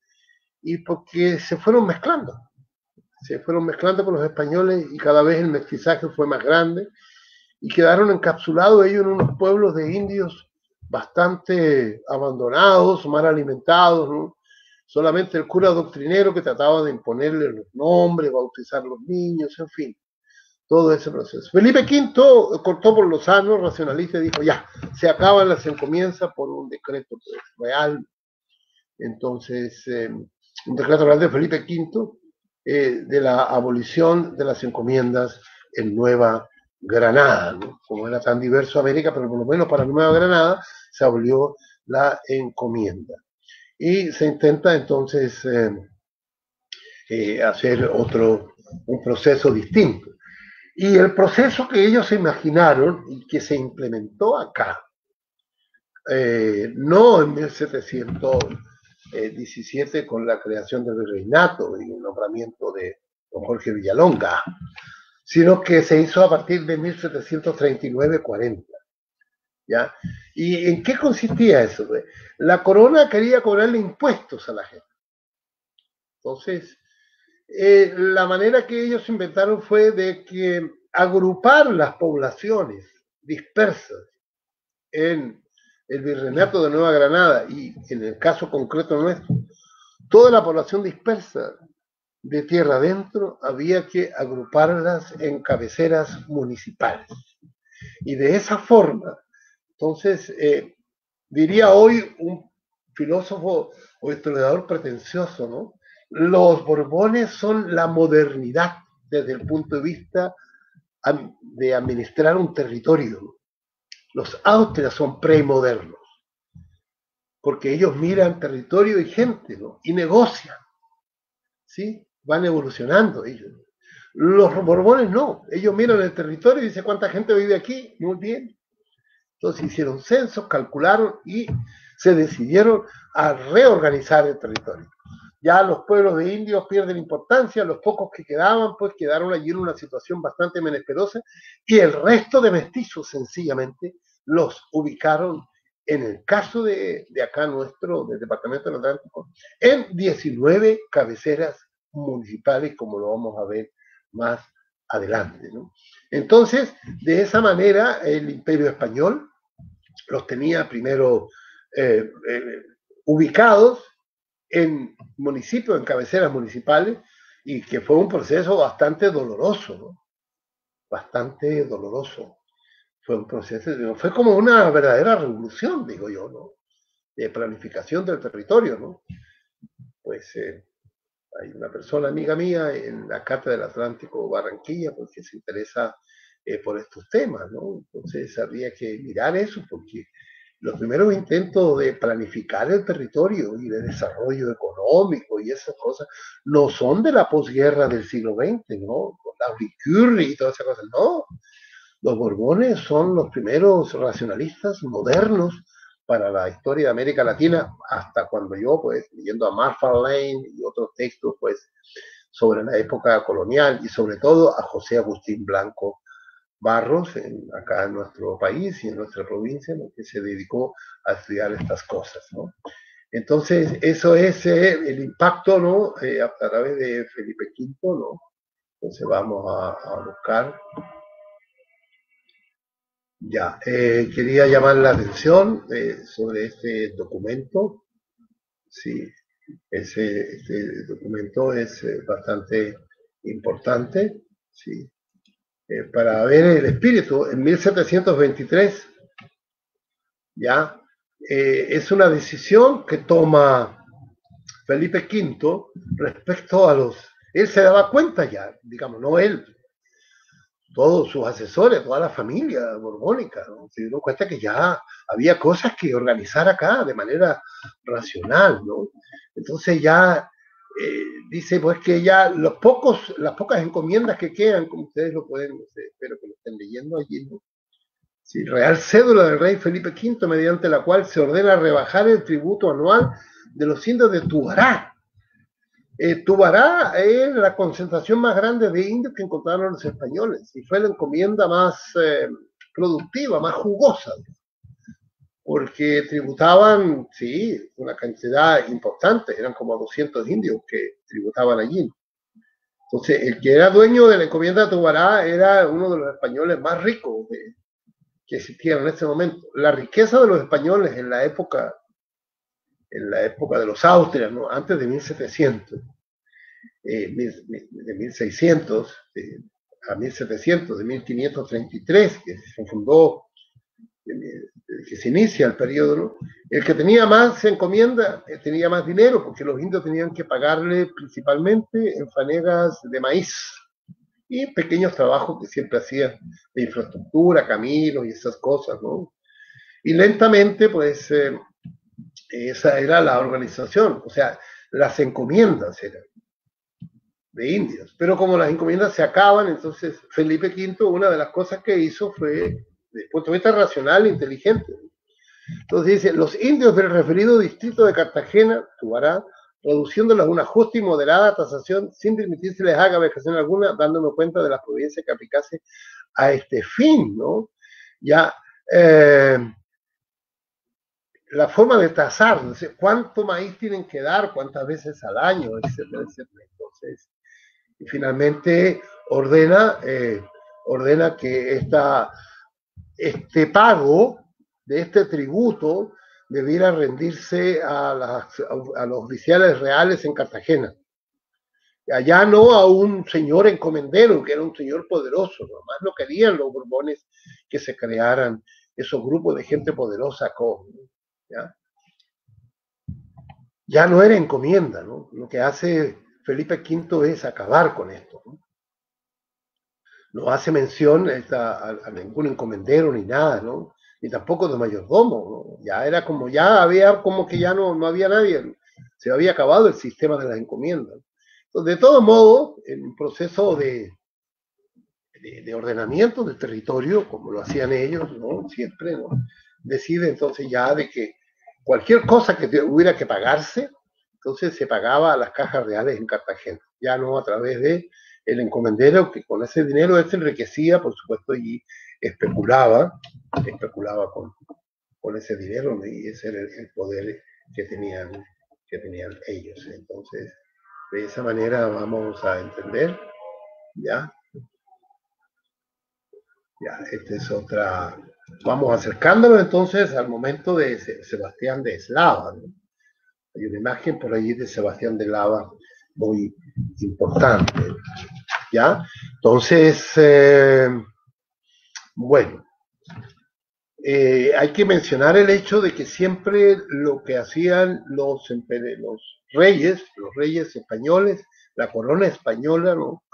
y porque se fueron mezclando con los españoles y cada vez el mestizaje fue más grande y quedaron encapsulados ellos en unos pueblos de indios bastante abandonados, mal alimentados, ¿no? Solamente el cura doctrinero que trataba de imponerle los nombres, bautizar los niños, en fin, todo ese proceso. Felipe V cortó por lo sano, racionalista, y dijo, ya, se acaban las encomiendas por un decreto real. Entonces, un decreto real de Felipe V de la abolición de las encomiendas en Nueva Granada, ¿no? Como era tan diverso América, pero por lo menos para Nueva Granada se abolió la encomienda. Y se intenta entonces hacer un proceso distinto. Y el proceso que ellos se imaginaron y que se implementó acá, no en 1717 con la creación del virreinato y el nombramiento de don Jorge Villalonga, sino que se hizo a partir de 1739-40. ¿Ya? ¿Y en qué consistía eso? La corona quería cobrarle impuestos a la gente. Entonces, la manera que ellos inventaron fue de que agrupar las poblaciones dispersas en el virreinato de Nueva Granada y en el caso concreto nuestro, toda la población dispersa de tierra adentro había que agruparlas en cabeceras municipales. Y de esa forma Entonces, diría hoy un filósofo o historiador pretencioso, ¿no? Los Borbones son la modernidad desde el punto de vista de administrar un territorio. Los Austrias son premodernos, porque ellos miran territorio y gente, ¿no? Y negocian, ¿sí? Van evolucionando ellos. Los Borbones no, ellos miran el territorio y dicen cuánta gente vive aquí, muy bien. Entonces hicieron censos, calcularon y se decidieron a reorganizar el territorio. Ya los pueblos de indios pierden importancia, los pocos que quedaban, pues quedaron allí en una situación bastante menesterosa, y el resto de mestizos sencillamente los ubicaron, en el caso de acá nuestro, del Departamento del Atlántico, en 19 cabeceras municipales, como lo vamos a ver más adelante, ¿no? Entonces, de esa manera, el Imperio Español los tenía primero ubicados en municipios, en cabeceras municipales, y que fue un proceso bastante doloroso, ¿no? Bastante doloroso. Fue un proceso, fue como una verdadera revolución, digo yo, ¿no? De planificación del territorio, ¿no? Pues hay una persona amiga mía en la Cátedra del Atlántico Barranquilla, pues que se interesa por estos temas, ¿no? Entonces habría que mirar eso, porque los primeros intentos de planificar el territorio y de desarrollo económico y esas cosas no son de la posguerra del siglo XX, ¿no? Con la Curie y todas esas cosas, no. Los Borbones son los primeros racionalistas modernos para la historia de América Latina, hasta cuando yo, pues, leyendo a Martha Lane y otros textos, pues, sobre la época colonial y sobre todo a José Agustín Blanco Barros, acá en nuestro país y en nuestra provincia, ¿no? Que se dedicó a estudiar estas cosas, ¿no? Entonces, eso es el impacto, ¿no? A través de Felipe V, ¿no? Entonces vamos a buscar. Ya, quería llamar la atención sobre este documento. Sí, este documento es bastante importante, sí, para ver el espíritu. En 1723, ya, es una decisión que toma Felipe V respecto a los... Él se daba cuenta ya, digamos, no él, todos sus asesores, toda la familia borbónica, ¿no? Se dieron cuenta que ya había cosas que organizar acá de manera racional, ¿no? Entonces ya dice pues que ya las pocas encomiendas que quedan, como ustedes lo pueden, no sé, espero que lo estén leyendo allí, ¿no? Sí, Real Cédula del rey Felipe V, mediante la cual se ordena rebajar el tributo anual de los indios de Tubará. Tubará es la concentración más grande de indios que encontraron los españoles y fue la encomienda más productiva, más jugosa, porque tributaban, sí, una cantidad importante, eran como 200 indios que tributaban allí. Entonces, el que era dueño de la encomienda de Tubará era uno de los españoles más ricos que existían en ese momento. La riqueza de los españoles en la época de los Austrias, ¿no? Antes de 1700, de 1600 a 1700, de 1533, que se fundó, que se inicia el periodo, ¿no? El que tenía más encomienda tenía más dinero, porque los indios tenían que pagarle principalmente en fanegas de maíz y pequeños trabajos que siempre hacían de infraestructura, caminos y esas cosas, ¿no? Y lentamente, pues, esa era la organización, o sea, las encomiendas eran de indios. Pero como las encomiendas se acaban, entonces Felipe V, una de las cosas que hizo fue, desde el punto de vista racional e inteligente. Entonces dice, los indios del referido distrito de Cartagena, Tubará, reduciéndolos a una justa y moderada tasación sin permitirse les haga vejación alguna, dándome cuenta de la providencia que aplicase a este fin, ¿no? Ya, la forma de tasar, no sé, cuánto maíz tienen que dar, cuántas veces al año, etcétera, etcétera. Entonces, y finalmente ordena que este pago de este tributo debiera rendirse a los oficiales reales en Cartagena. Allá no a un señor encomendero, que era un señor poderoso, nomás no querían los Borbones que se crearan esos grupos de gente poderosa ¿ya? Ya no era encomienda, ¿no? Lo que hace Felipe V es acabar con esto, ¿no? No hace mención a ningún encomendero ni nada, ¿no? Ni tampoco de mayordomo, ¿no? Ya era como, ya había como que ya no había nadie, se había acabado el sistema de las encomiendas. Entonces, de todo modo, en un proceso de ordenamiento del territorio, como lo hacían ellos, ¿no? Siempre, ¿no? Decide entonces ya de que cualquier cosa que hubiera que pagarse, entonces se pagaba a las cajas reales en Cartagena, ya no a través de el encomendero, que con ese dinero se enriquecía, por supuesto, y especulaba con ese dinero, ¿no? Y ese era el poder que tenían ellos. Entonces, de esa manera vamos a entender, ¿ya? Ya, esta es otra. Vamos acercándonos entonces al momento de Sebastián de Eslava, ¿no? Hay una imagen por allí de Sebastián de Eslava muy importante, ¿ya? Entonces, bueno, hay que mencionar el hecho de que siempre lo que hacían los reyes españoles, la corona española, ¿no?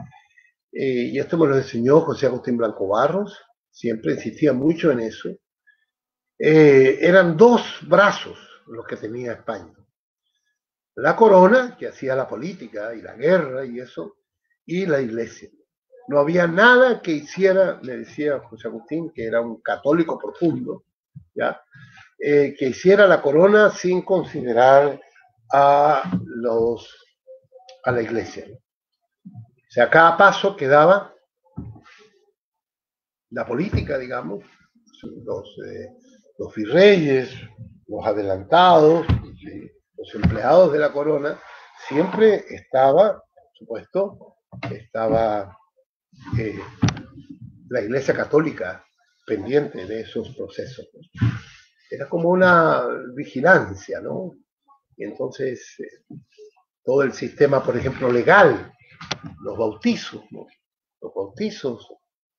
Y esto me lo enseñó José Agustín Blanco Barros, siempre insistía mucho en eso. Eran dos brazos los que tenía España. La corona, que hacía la política y la guerra y eso, y la iglesia. No había nada que hiciera, le decía José Agustín, que era un católico profundo, ¿ya? Que hiciera la corona sin considerar a la iglesia. O sea, a cada paso que daba la política, digamos, los virreyes, los adelantados, los empleados de la corona, siempre estaba, por supuesto, la Iglesia Católica pendiente de esos procesos. Era como una vigilancia, ¿no? Y entonces, todo el sistema, por ejemplo, legal, los bautizos, ¿no? Los bautizos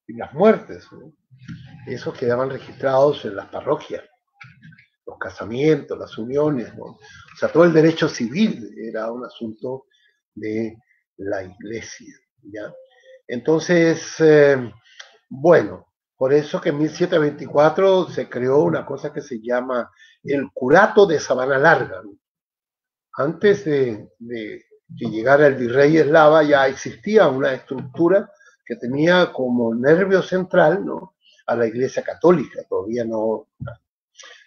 y las muertes, ¿no? Esos quedaban registrados en las parroquias, los casamientos, las uniones, ¿no? O sea, todo el derecho civil era un asunto de la iglesia, ¿ya? Entonces, bueno, por eso que en 1724 se creó una cosa que se llama el curato de Sabana Larga, ¿no? Antes de que llegara el virrey Eslava ya existía una estructura que tenía como nervio central, ¿no?, a la Iglesia Católica, todavía no.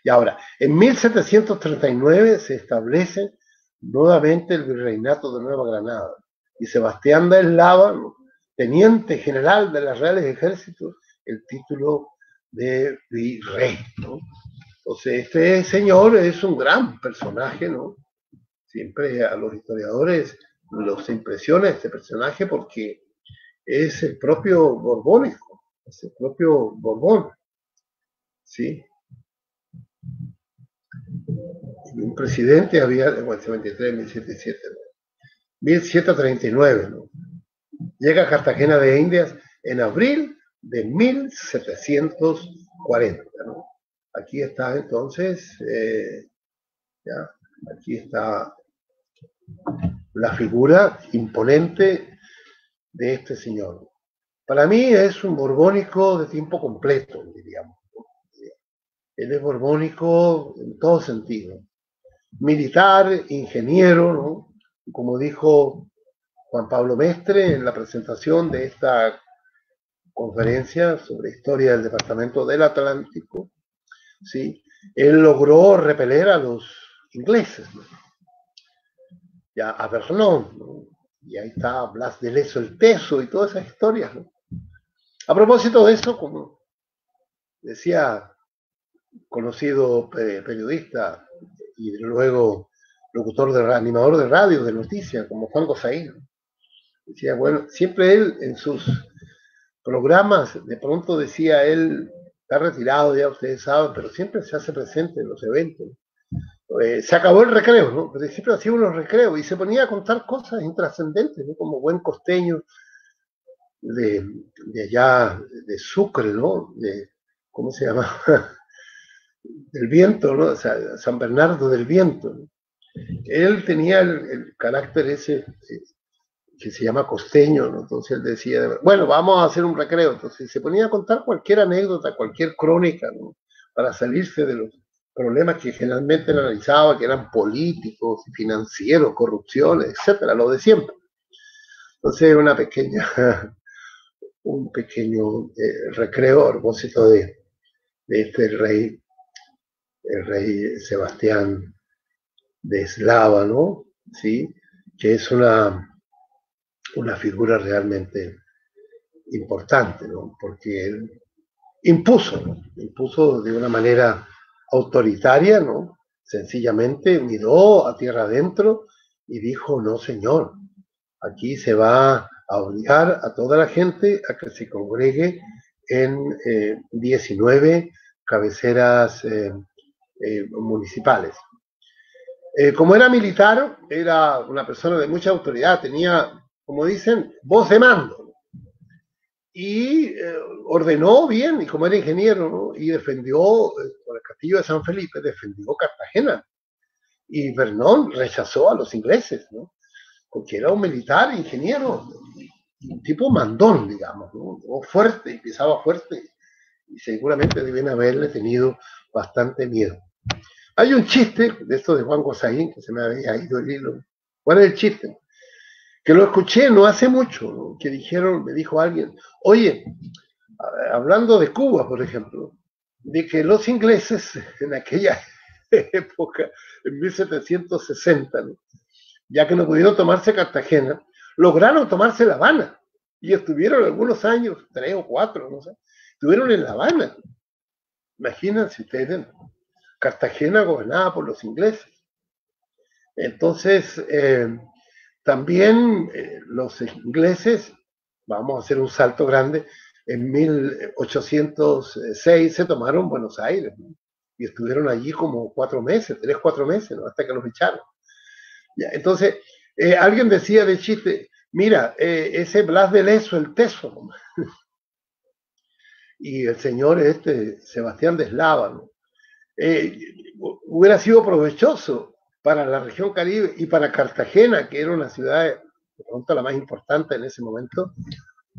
Y ahora, en 1739 se establece nuevamente el virreinato de Nueva Granada y Sebastián de Eslava, ¿no?, teniente general de los Reales Ejércitos, el título de virrey, ¿no? Entonces, este señor es un gran personaje, ¿no? Siempre a los historiadores los impresiona este personaje porque es el propio borbónico, es el propio Borbón, ¿sí? Un presidente había, bueno, 23, 1707, ¿no? 1739, ¿no? Llega a Cartagena de Indias en abril de 1740, ¿no? Aquí está entonces, ya, aquí está la figura imponente de este señor. Para mí es un borbónico de tiempo completo, diríamos. Él es borbónico en todo sentido. Militar, ingeniero, ¿no? Como dijo Juan Pablo Mestre en la presentación de esta conferencia sobre historia del Departamento del Atlántico, ¿sí? Él logró repeler a los ingleses, ¿no?, ya a Vernon, ¿no?, y ahí está Blas de Lezo el Teso y todas esas historias, ¿no? A propósito de eso, como decía conocido periodista y luego locutor animador de radio, de noticias, como Juan Gosaín, decía, bueno, siempre él en sus programas, de pronto decía él, está retirado ya, ustedes saben, pero siempre se hace presente en los eventos. Se acabó el recreo, ¿no? Pero siempre hacía unos recreos y se ponía a contar cosas intrascendentes, ¿no?, como buen costeño de allá, de Sucre, ¿no? ¿Cómo se llama? del Viento, ¿no? O sea, San Bernardo del Viento, ¿no? Él tenía el carácter ese que se llama costeño, ¿no? Entonces él decía, bueno, vamos a hacer un recreo. Entonces se ponía a contar cualquier anécdota, cualquier crónica, ¿no? Para salirse de los problemas que generalmente analizaba, que eran políticos, financieros, corrupción, etcétera, lo de siempre. Entonces un pequeño recreo a propósito de este rey, el rey Sebastián de Eslava, ¿no? ¿Sí? Que es una figura realmente importante, ¿no? Porque él impuso, ¿no? Impuso de una manera autoritaria, ¿no? Sencillamente miró a tierra adentro y dijo, no señor, aquí se va a obligar a toda la gente a que se congregue en 19 cabeceras municipales. Como era militar, era una persona de mucha autoridad, tenía, como dicen, voz de mando. Y ordenó bien, y como era ingeniero, ¿no? Y defendió, por el castillo de San Felipe, defendió Cartagena. Y Vernon rechazó a los ingleses, ¿no? Porque era un militar, ingeniero, un tipo mandón, digamos, ¿no? Fuerte, y pisaba fuerte, y seguramente deben haberle tenido bastante miedo. Hay un chiste de esto de Juan Gosaín, que se me había ido el hilo. ¿Cuál es el chiste? Que lo escuché no hace mucho, ¿no? Que dijeron, me dijo alguien, oye, hablando de Cuba, por ejemplo, de que los ingleses en aquella época, en 1760, ¿no? Ya que no pudieron tomarse Cartagena, lograron tomarse La Habana y estuvieron algunos años, 3 o 4, no sé, estuvieron en La Habana. Imagínense ustedes, Cartagena gobernada por los ingleses. Entonces, también los ingleses, vamos a hacer un salto grande, en 1806 se tomaron Buenos Aires, ¿no? Y estuvieron allí como 4 meses, 3, 4 meses, ¿no? Hasta que los echaron. Ya, entonces, alguien decía de chiste, mira, ese Blas de Lezo, el teso, ¿no? Y el señor Sebastián de Eslava, ¿no? Hubiera sido provechoso para la región Caribe y para Cartagena, que era una ciudad, de pronto la más importante en ese momento,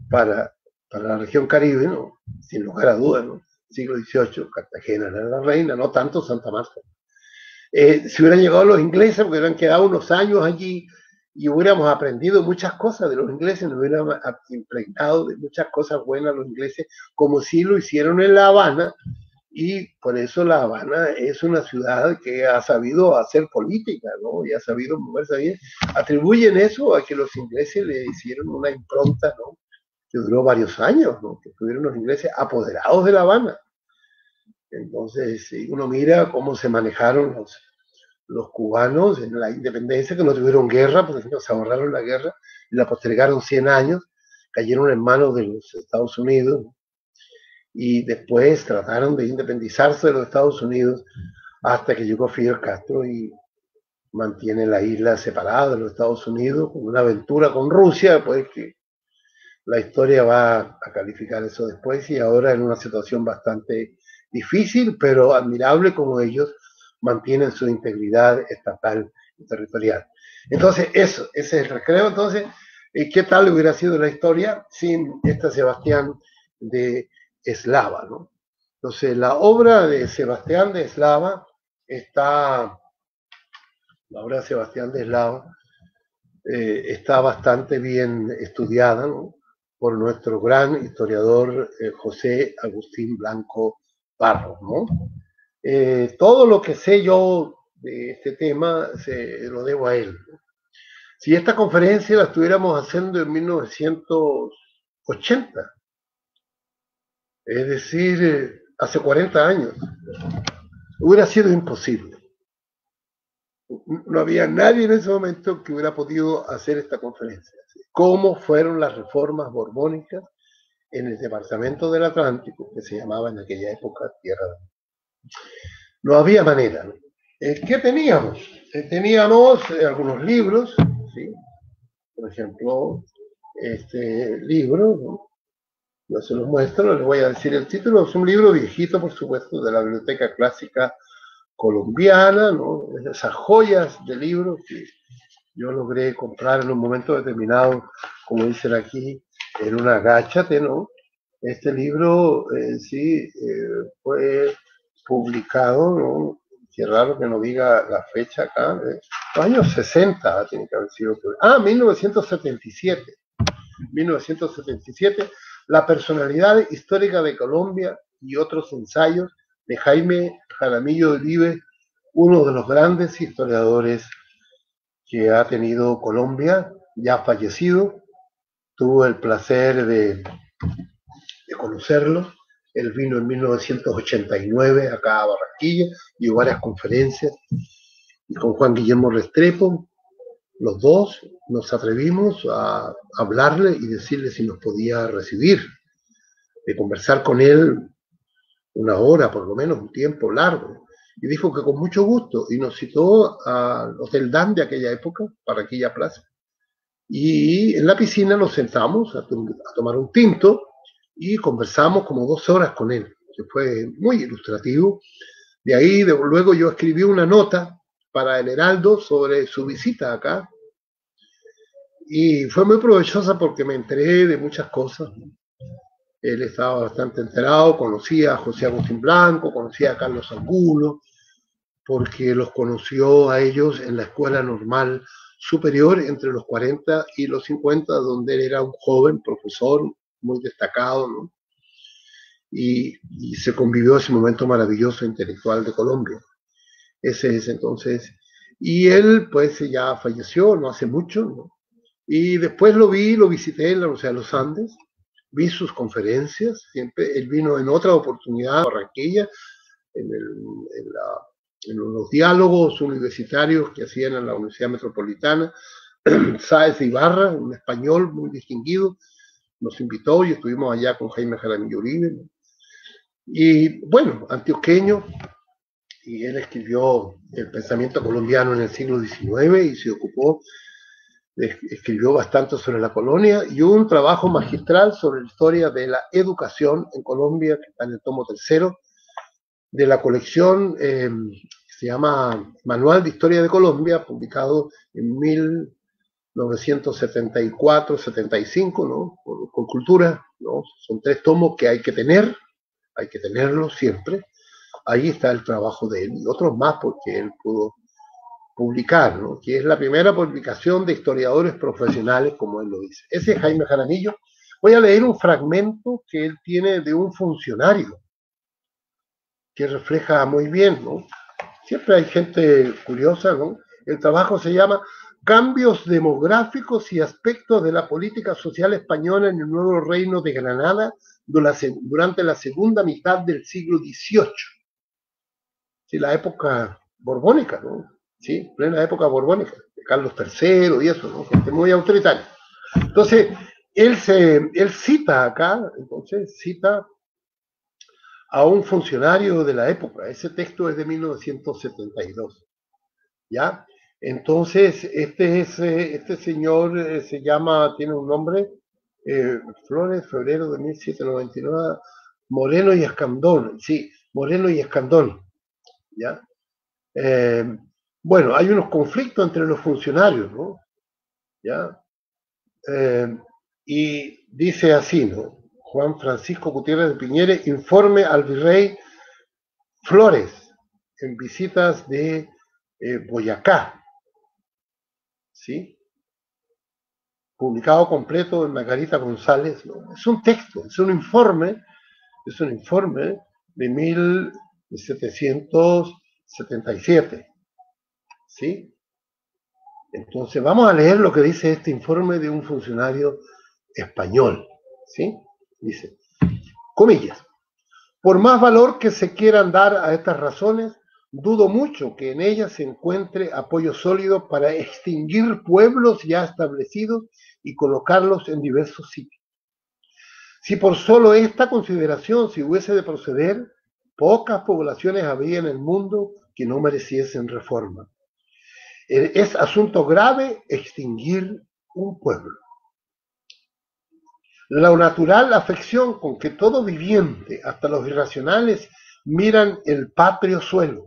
para la región Caribe, ¿no? Sin lugar a dudas, ¿no? Siglo XVIII, Cartagena era la reina, no tanto Santa Marta. Si hubieran llegado los ingleses, porque hubieran quedado unos años allí y hubiéramos aprendido muchas cosas de los ingleses, nos hubieran impregnado de muchas cosas buenas los ingleses, como si lo hicieron en La Habana, y por eso La Habana es una ciudad que ha sabido hacer política, ¿no? Y ha sabido moverse bien. Atribuyen eso a que los ingleses le hicieron una impronta, ¿no? Que duró varios años, ¿no? Que estuvieron los ingleses apoderados de La Habana. Entonces, si uno mira cómo se manejaron los cubanos en la independencia, que no tuvieron guerra, porque se ahorraron la guerra, y la postergaron 100 años, cayeron en manos de los Estados Unidos, y después trataron de independizarse de los Estados Unidos hasta que llegó Fidel Castro y mantiene la isla separada de los Estados Unidos, con una aventura con Rusia, pues que la historia va a calificar eso después, y ahora en una situación bastante difícil, pero admirable como ellos mantienen su integridad estatal y territorial. Entonces, ese es el recreo. Entonces, ¿qué tal hubiera sido la historia sin Sebastián de Eslava, ¿no? Entonces, la obra de Sebastián de Eslava está bastante bien estudiada, ¿no? Por nuestro gran historiador José Agustín Blanco Barros, ¿no? Todo lo que sé yo de este tema se lo debo a él, ¿no? Si esta conferencia la estuviéramos haciendo en 1980, es decir, hace 40 años, hubiera sido imposible. No había nadie en ese momento que hubiera podido hacer esta conferencia. ¿Cómo fueron las reformas borbónicas en el departamento del Atlántico, que se llamaba en aquella época Tierra de América? No había manera, ¿no? ¿Qué teníamos? Teníamos algunos libros, ¿sí? Por ejemplo, este libro, ¿no? Yo se los muestro, les voy a decir el título. Es un libro viejito, por supuesto, de la Biblioteca Clásica Colombiana, ¿no? Esas joyas de libros que yo logré comprar en un momento determinado, como dicen aquí, en una gáchate, ¿no? Este libro, sí, fue publicado, ¿no? Qué raro que no diga la fecha acá, los años 60 tiene que haber sido. 1977. 1977, La personalidad histórica de Colombia y otros ensayos de Jaime Jaramillo Uribe, uno de los grandes historiadores que ha tenido Colombia, ya fallecido. Tuvo el placer de conocerlo. Él vino en 1989 acá a Barranquilla, dio varias conferencias, y con Juan Guillermo Restrepo, los dos nos atrevimos a hablarle y decirle si nos podía recibir, de conversar con él una hora, por lo menos, un tiempo largo. Y dijo que con mucho gusto, y nos citó al Hotel Dan de aquella época, para aquella plaza. Y en la piscina nos sentamos a tomar un tinto y conversamos como 2 horas con él, que fue muy ilustrativo. De ahí, luego yo escribí una nota para el Heraldo sobre su visita acá, y fue muy provechosa porque me enteré de muchas cosas. Él estaba bastante enterado, conocía a José Agustín Blanco, conocía a Carlos Angulo, porque los conoció a ellos en la Escuela Normal Superior entre los 40 y los 50, donde él era un joven profesor muy destacado, ¿no? Y se convivió ese momento maravilloso intelectual de Colombia. Ese es entonces. Y él, pues, ya falleció no hace mucho, ¿no? Y después lo visité en la Universidad de los Andes, vi sus conferencias, siempre, él vino en otra oportunidad a Barranquilla, en los diálogos universitarios que hacían en la Universidad Metropolitana. Sáez de Ibarra, un español muy distinguido, nos invitó y estuvimos allá con Jaime Jaramillo Uribe. Y bueno, antioqueño, y él escribió El pensamiento colombiano en el siglo XIX y se ocupó, escribió bastante sobre la colonia y un trabajo magistral sobre la historia de la educación en Colombia, que está en el tomo tercero de la colección, se llama Manual de Historia de Colombia, publicado en 1974-75, ¿no? Con Cultura, ¿no? Son 3 tomos que hay que tenerlos siempre. Ahí está el trabajo de él y otros más porque él pudo publicar, ¿no? Que es la primera publicación de historiadores profesionales, como él lo dice. Ese es Jaime Jaramillo. Voy a leer un fragmento que él tiene de un funcionario que refleja muy bien, ¿no? Siempre hay gente curiosa, ¿no? El trabajo se llama Cambios demográficos y aspectos de la política social española en el nuevo reino de Granada durante la segunda mitad del siglo XVIII. Sí, la época borbónica, ¿no? Sí, plena época borbónica, de Carlos III y eso, ¿no? Gente muy autoritaria. Entonces, él cita acá, entonces cita a un funcionario de la época. Ese texto es de 1972, ¿ya? Entonces, este señor se llama, tiene un nombre, Flores, febrero de 1799, Moreno y Escandón, sí, Moreno y Escandón, ¿ya? Bueno, hay unos conflictos entre los funcionarios, ¿no? ¿Ya? Y dice así, ¿no? Juan Francisco Gutiérrez de Piñere, informe al virrey Flores en visitas de Boyacá, ¿sí? Publicado completo en Margarita González, ¿no? Es un texto, es un informe de 1777, ¿sí? Entonces vamos a leer lo que dice este informe de un funcionario español, ¿sí? Dice, comillas, por más valor que se quieran dar a estas razones, dudo mucho que en ellas se encuentre apoyo sólido para extinguir pueblos ya establecidos y colocarlos en diversos sitios. Si por solo esta consideración se hubiese de proceder, pocas poblaciones habría en el mundo que no mereciesen reforma. Es asunto grave extinguir un pueblo. La natural afección con que todo viviente, hasta los irracionales, miran el patrio suelo,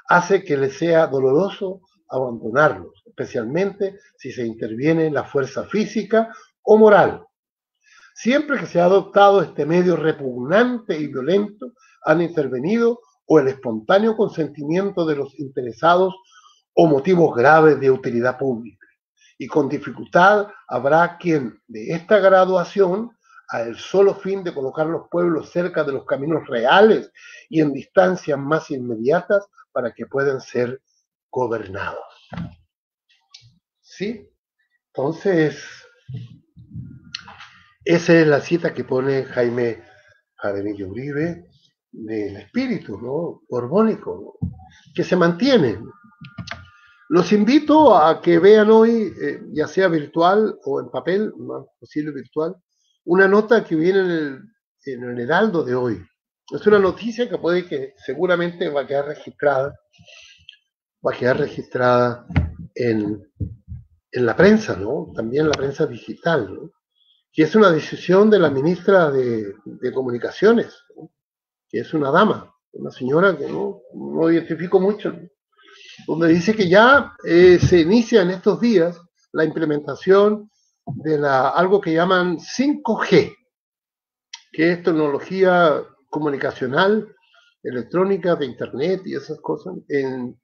hace que les sea doloroso abandonarlos, especialmente si se interviene la fuerza física o moral. Siempre que se ha adoptado este medio repugnante y violento, han intervenido o el espontáneo consentimiento de los interesados o motivos graves de utilidad pública. Y con dificultad habrá quien de esta graduación, a el solo fin de colocar los pueblos cerca de los caminos reales y en distancias más inmediatas para que puedan ser gobernados. ¿Sí? Entonces, esa es la cita que pone Jaime Jaramillo Uribe del espíritu, ¿no? Borbónico, ¿no? Que se mantiene. Los invito a que vean hoy, ya sea virtual o en papel, más posible virtual, una nota que viene en el Heraldo de hoy. Es una noticia que puede que seguramente va a quedar registrada en la prensa, ¿no? También en la prensa digital, ¿no? Que es una decisión de la ministra de Comunicaciones, ¿no? Que es una dama, una señora que no identifico mucho, ¿no? Donde dice que ya se inicia en estos días la implementación de algo que llaman 5G, que es tecnología comunicacional, electrónica, de internet y esas cosas, en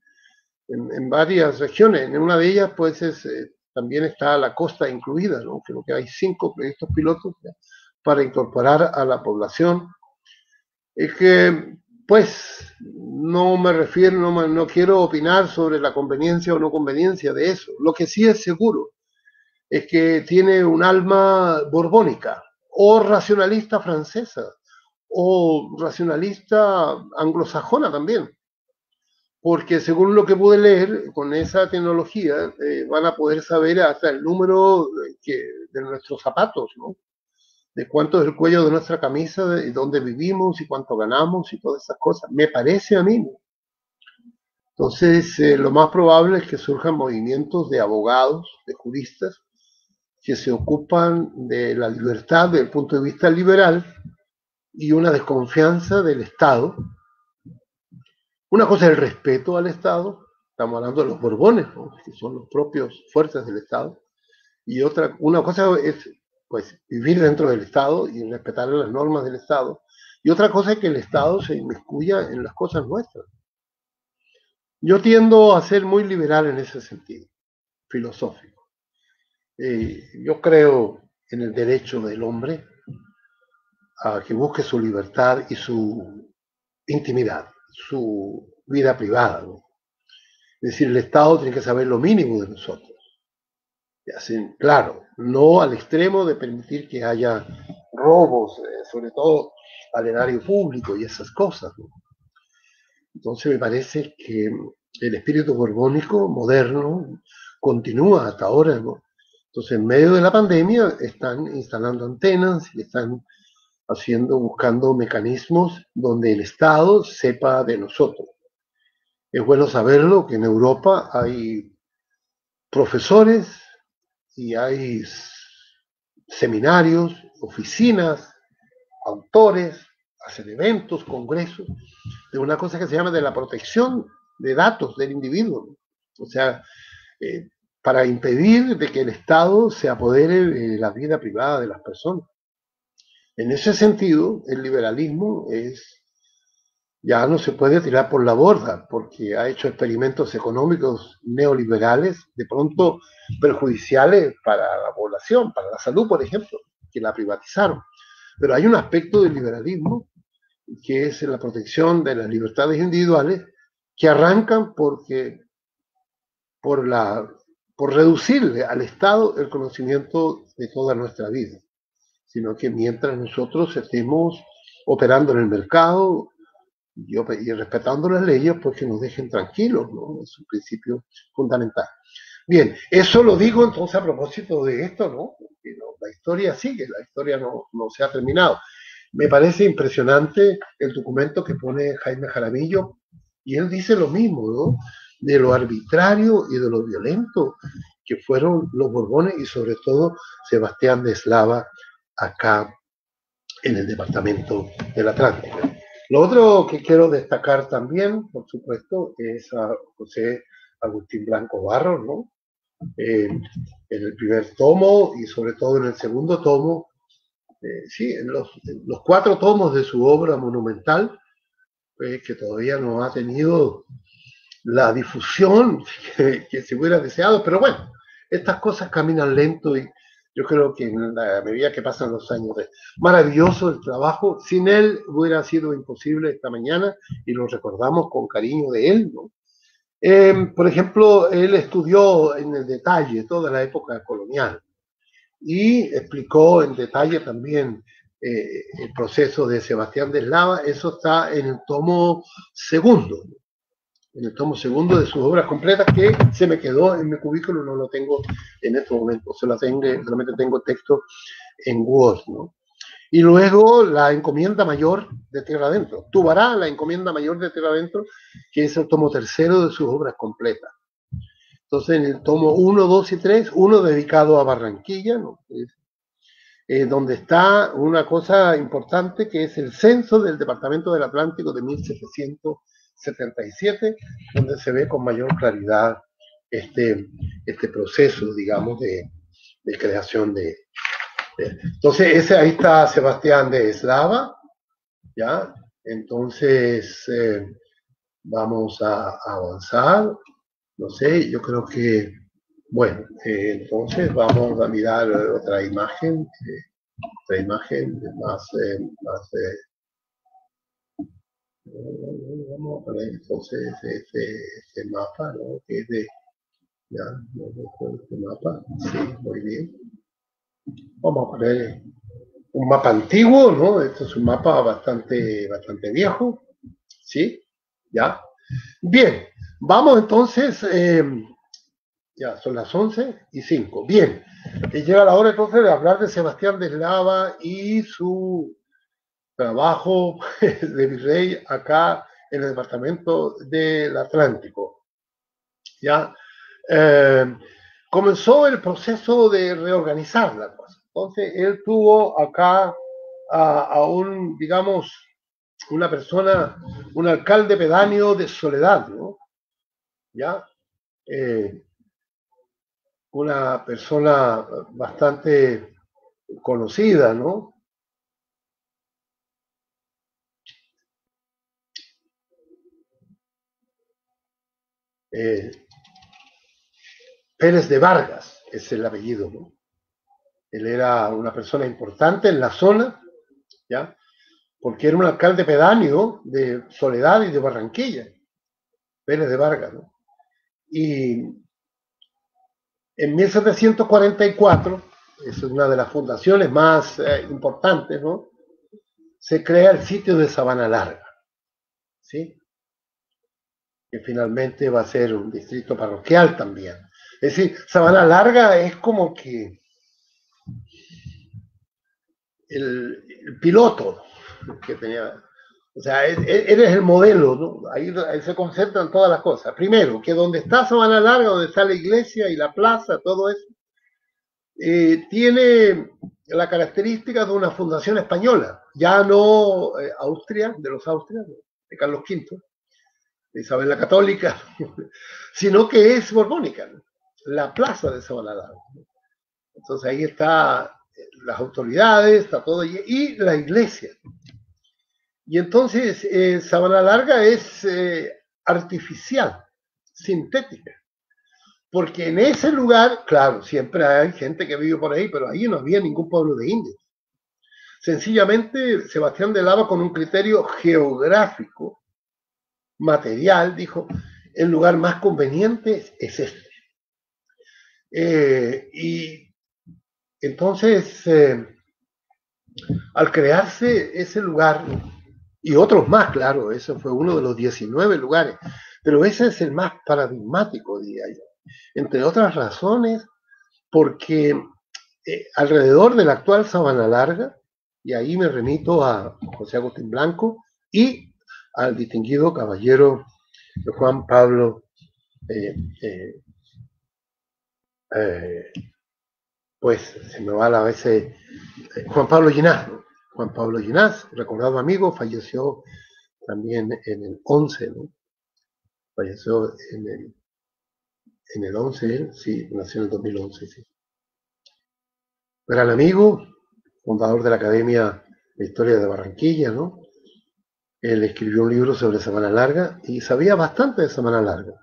varias regiones. En una de ellas, pues, también está la costa incluida, ¿no? Creo que hay 5 proyectos pilotos, ¿ya?, para incorporar a la población. Es que, pues, no me refiero, no quiero opinar sobre la conveniencia o no conveniencia de eso. Lo que sí es seguro es que tiene un alma borbónica, o racionalista francesa, o racionalista anglosajona también. Porque según lo que pude leer, con esa tecnología van a poder saber hasta el número de nuestros zapatos, ¿no? De cuánto es el cuello de nuestra camisa, de dónde vivimos y cuánto ganamos y todas esas cosas. Me parece a mí, ¿no? Entonces, lo más probable es que surjan movimientos de abogados, de juristas, que se ocupan de la libertad desde el punto de vista liberal y una desconfianza del Estado. Una cosa es el respeto al Estado, estamos hablando de los Borbones, ¿no?, que son los propios fuerzas del Estado, y una cosa es, pues, vivir dentro del Estado y respetar las normas del Estado, y otra cosa es que el Estado se inmiscuya en las cosas nuestras. Yo tiendo a ser muy liberal en ese sentido, filosófico. Yo creo en el derecho del hombre a que busque su libertad y su intimidad, su vida privada, ¿no? Es decir, el Estado tiene que saber lo mínimo de nosotros. Y así, claro, no al extremo de permitir que haya robos, sobre todo al erario público y esas cosas, ¿no? Entonces me parece que el espíritu borbónico moderno continúa hasta ahora, ¿no? Entonces, en medio de la pandemia están instalando antenas y están buscando mecanismos donde el Estado sepa de nosotros. Es bueno saberlo que en Europa hay profesores y hay seminarios, oficinas, autores, hacen eventos, congresos, de una cosa que se llama de la protección de datos del individuo. O sea, para impedir de que el Estado se apodere de la vida privada de las personas. En ese sentido, el liberalismo ya no se puede tirar por la borda, porque ha hecho experimentos económicos neoliberales, de pronto perjudiciales para la población, para la salud, por ejemplo, que la privatizaron. Pero hay un aspecto del liberalismo que es la protección de las libertades individuales, que arrancan por reducirle al Estado el conocimiento de toda nuestra vida, sino que mientras nosotros estemos operando en el mercado y respetando las leyes, pues que nos dejen tranquilos, ¿no? Es un principio fundamental. Bien, eso lo digo entonces a propósito de esto, ¿no? Porque la historia sigue, la historia no se ha terminado. Me parece impresionante el documento que pone Jaime Jaramillo, y él dice lo mismo, ¿no?, de lo arbitrario y de lo violento que fueron los Borbones y sobre todo Sebastián de Eslava acá en el departamento del Atlántico. Lo otro que quiero destacar también, por supuesto, es a José Agustín Blanco Barros, ¿no? En el primer tomo y sobre todo en el segundo tomo, sí, en los 4 tomos de su obra monumental, que todavía no ha tenido la difusión que se hubiera deseado, pero bueno, estas cosas caminan lento y yo creo que en la medida que pasan los años es maravilloso el trabajo. Sin él hubiera sido imposible esta mañana y lo recordamos con cariño de él, ¿no? Por ejemplo, él estudió en el detalle toda la época colonial y explicó en detalle también el proceso de Sebastián de Eslava. Eso está en el tomo segundo, de sus obras completas, que se me quedó en mi cubículo, no lo tengo en estos momentos, solamente tengo texto en Word, ¿no? Y luego la encomienda mayor de Tierra Adentro, Tubará, la encomienda mayor de Tierra Adentro, que es el tomo tercero de sus obras completas. Entonces, en el tomo 1, 2 y 3, uno dedicado a Barranquilla, ¿no? Donde está una cosa importante, que es el censo del Departamento del Atlántico de 1777, donde se ve con mayor claridad este proceso, digamos, de creación de... Entonces, ahí está Sebastián de Eslava, ¿ya? Entonces, vamos a avanzar. No sé, yo creo que, bueno, entonces vamos a mirar otra imagen más, vamos a poner entonces este mapa, ¿no? Que es de, ya, no recuerdo este mapa, sí, muy bien. Vamos a poner un mapa antiguo, ¿no? Este es un mapa bastante viejo, ¿sí? Ya. Bien, vamos entonces, ya son las 11:05. Bien, llega la hora entonces de hablar de Sebastián de Eslava y su trabajo de virrey acá en el departamento del Atlántico. Ya comenzó el proceso de reorganizar la cosa. Entonces él tuvo acá a un, digamos, una persona, un alcalde pedáneo de Soledad, ¿no? Ya una persona bastante conocida, ¿no? Pérez de Vargas es el apellido, ¿no? Él era una persona importante en la zona, ¿ya? Porque era un alcalde pedáneo de Soledad y de Barranquilla, Pérez de Vargas, ¿no? Y en 1744, es una de las fundaciones más importantes, ¿no? Se crea el sitio de Sabana Larga, ¿sí? Que finalmente va a ser un distrito parroquial también. Es decir, Sabana Larga es como que el piloto que tenía. O sea, eres el modelo, ¿no? Ahí se concentran todas las cosas. Primero, que donde está Sabana Larga, donde está la iglesia y la plaza, todo eso, tiene la característica de una fundación española, ya no Austria, de los Austrias, de Carlos V, de Isabel la Católica, sino que es borbónica, ¿no? La plaza de Sabana Larga. Entonces ahí está las autoridades, está todo, y la iglesia. Y entonces Sabana Larga es artificial, sintética. Porque en ese lugar, claro, siempre hay gente que vive por ahí, pero ahí no había ningún pueblo de indios. Sencillamente, Sebastián de Eslava, con un criterio geográfico, material, dijo, el lugar más conveniente es este. Y entonces, al crearse ese lugar, y otros más, claro, ese fue uno de los 19 lugares, pero ese es el más paradigmático, diría yo. Entre otras razones, porque alrededor de la actual Sabana Larga, y ahí me remito a José Agustín Blanco y al distinguido caballero Juan Pablo pues se me va a veces Juan Pablo Ginás, ¿no? Juan Pablo Ginás, recordado amigo, falleció también en el 11, ¿no? Falleció en el 11, él, sí, nació en el 2011, sí. Gran amigo, fundador de la Academia de Historia de Barranquilla, ¿no? Él escribió un libro sobre Sabana Larga y sabía bastante de Sabana Larga.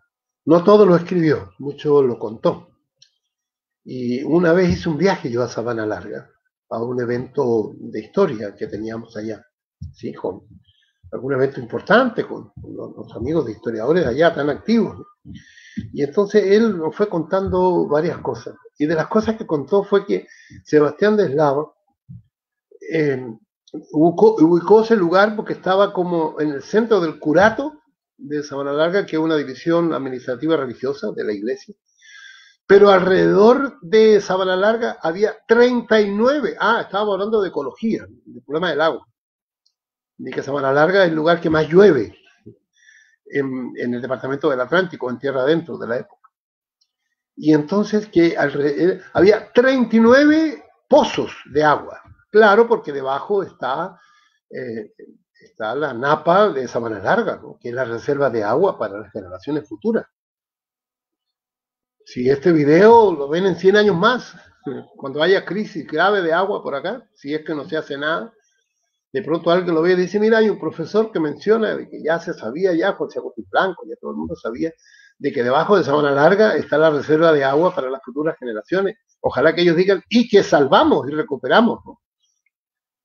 No todo lo escribió, mucho lo contó. Y una vez hice un viaje yo a Sabana Larga, a un evento de historia que teníamos allá, ¿sí? Con algún evento importante, con los amigos de historiadores allá tan activos, ¿no? Y entonces él nos fue contando varias cosas. Y de las cosas que contó fue que Sebastián de Eslava ubicó ese lugar porque estaba como en el centro del curato de Sabana Larga, que es una división administrativa religiosa de la iglesia. Pero alrededor de Sabana Larga había 39, estábamos hablando de ecología, del problema del agua, de que Sabana Larga es el lugar que más llueve en el departamento del Atlántico, en tierra adentro de la época. Y entonces que había 39 pozos de agua, claro, porque debajo está la napa de Sabana Larga, ¿no? Que es la reserva de agua para las generaciones futuras. Si este video lo ven en 100 años más, cuando haya crisis grave de agua por acá, si es que no se hace nada, de pronto alguien lo ve y dice, mira, hay un profesor que menciona de que ya se sabía, ya José Agustín Blanco, ya todo el mundo sabía, de que debajo de Sabana Larga está la reserva de agua para las futuras generaciones. Ojalá que ellos digan, y que salvamos y recuperamos, ¿no?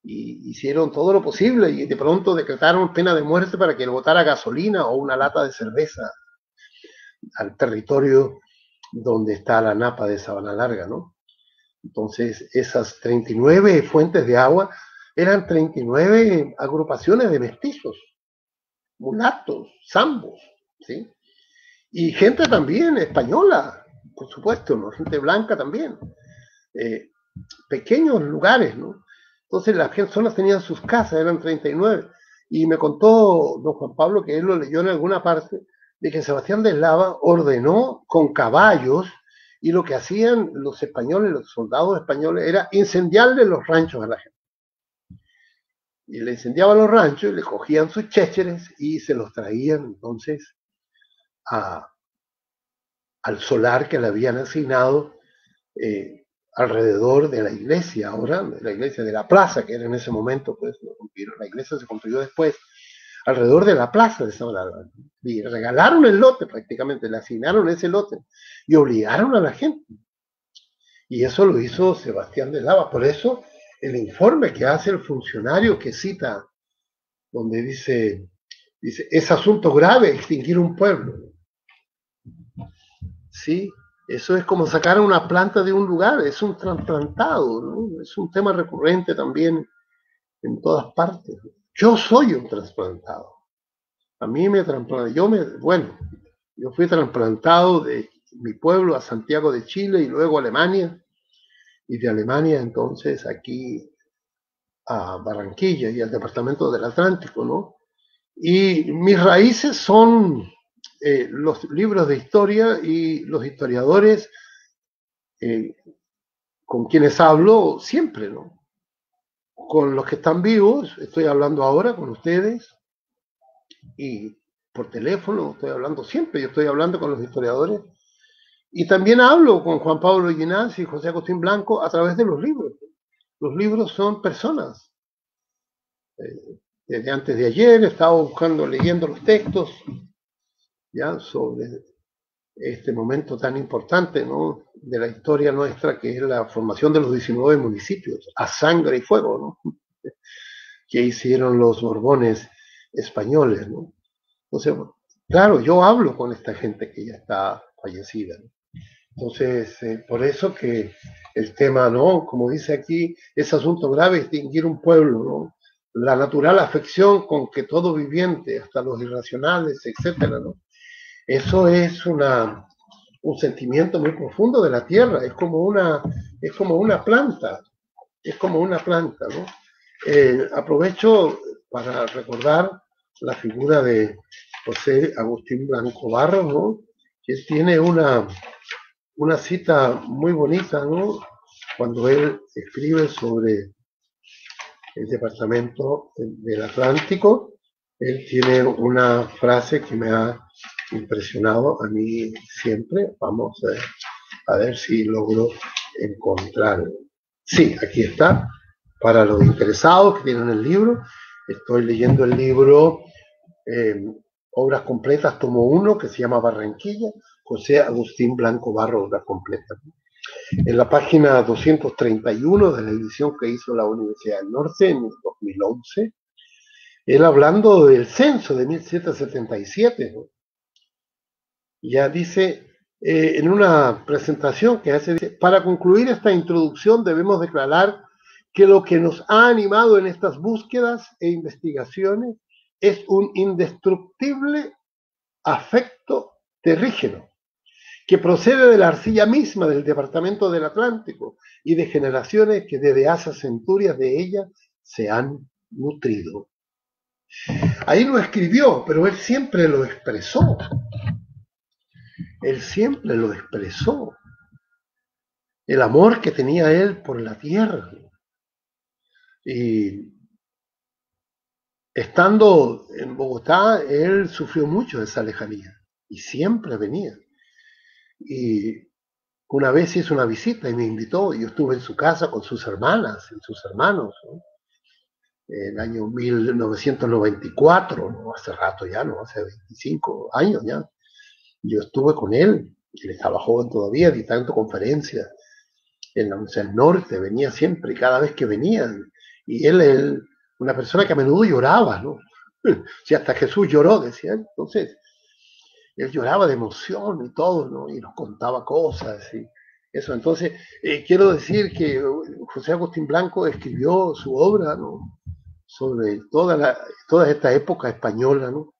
Y hicieron todo lo posible y de pronto decretaron pena de muerte para que le botara gasolina o una lata de cerveza al territorio donde está la napa de Sabana Larga, ¿no? Entonces, esas 39 fuentes de agua eran 39 agrupaciones de mestizos, mulatos, zambos, ¿sí? Y gente también española, por supuesto, ¿no? Gente blanca también. Pequeños lugares, ¿no? Entonces las personas tenían sus casas, eran 39. Y me contó don Juan Pablo, que él lo leyó en alguna parte, de que Sebastián de Eslava ordenó con caballos, y lo que hacían los españoles, los soldados españoles, era incendiarle los ranchos a la gente. Y le incendiaban los ranchos, y le cogían sus chécheres y se los traían entonces al solar que le habían asignado alrededor de la iglesia, ahora, de la iglesia de la plaza, que era en ese momento, pues, la iglesia se construyó después, alrededor de la plaza de Sabana Larga. Y regalaron el lote prácticamente, le asignaron ese lote y obligaron a la gente. Y eso lo hizo Sebastián de Eslava. Por eso el informe que hace el funcionario que cita, donde dice, es asunto grave extinguir un pueblo. Sí, eso es como sacar una planta de un lugar, es un trasplantado, ¿no? Es un tema recurrente también en todas partes. Yo soy un trasplantado. A mí me trasplantaron, yo fui trasplantado de mi pueblo a Santiago de Chile y luego a Alemania, y de Alemania entonces aquí a Barranquilla y al departamento del Atlántico, ¿no? Y mis raíces son los libros de historia y los historiadores con quienes hablo siempre, ¿no? Con los que están vivos, estoy hablando ahora con ustedes, y por teléfono estoy hablando siempre, yo estoy hablando con los historiadores, y también hablo con Juan Pablo Ginás y José Agustín Blanco a través de los libros. Los libros son personas. Desde antes de ayer he estado leyendo los textos, ya, sobre este momento tan importante, ¿no?, de la historia nuestra, que es la formación de los 19 municipios, a sangre y fuego, ¿no?, que hicieron los Borbones españoles, ¿no? Entonces, claro, yo hablo con esta gente que ya está fallecida, ¿no? Entonces, por eso que el tema, ¿no?, como dice aquí, es asunto grave extinguir un pueblo, ¿no?, la natural afección con que todo viviente, hasta los irracionales, etcétera, ¿no?, eso es un sentimiento muy profundo de la tierra, es como una planta, ¿no? Aprovecho para recordar la figura de José Agustín Blanco Barros, ¿no?, que tiene una cita muy bonita, ¿no?, cuando él escribe sobre el departamento del Atlántico, él tiene una frase que me ha impresionado a mí siempre. Vamos a ver si logro encontrarlo. Sí, aquí está. Para los interesados que tienen el libro, estoy leyendo el libro Obras Completas, tomo 1, que se llama Barranquilla, José Agustín Blanco Barro, Obras Completas. En la página 231 de la edición que hizo la Universidad del Norte en 2011, él hablando del censo de 1777, ¿no? Ya dice, en una presentación que hace, dice, para concluir esta introducción debemos declarar que lo que nos ha animado en estas búsquedas e investigaciones es un indestructible afecto terrígeno que procede de la arcilla misma del departamento del Atlántico y de generaciones que desde hace centurias de ella se han nutrido. Ahí lo escribió, pero él siempre lo expresó. Él siempre lo expresó. El amor que tenía él por la tierra. Y estando en Bogotá, él sufrió mucho de esa lejanía. Y siempre venía. Y una vez hizo una visita y me invitó, y yo estuve en su casa con sus hermanas y sus hermanos, ¿no? En el año 1994, ¿no? Hace rato ya, ¿no? Hace 25 años ya. Yo estuve con él, él estaba joven todavía, dictando conferencias en la Universidad del Norte, venía siempre, cada vez que venían. Y él una persona que a menudo lloraba, ¿no? Si hasta Jesús lloró, decía él. Entonces, él lloraba de emoción y todo, ¿no? Y nos contaba cosas y eso. Entonces, quiero decir que José Agustín Blanco escribió su obra, ¿no? Sobre toda esta época española, ¿no?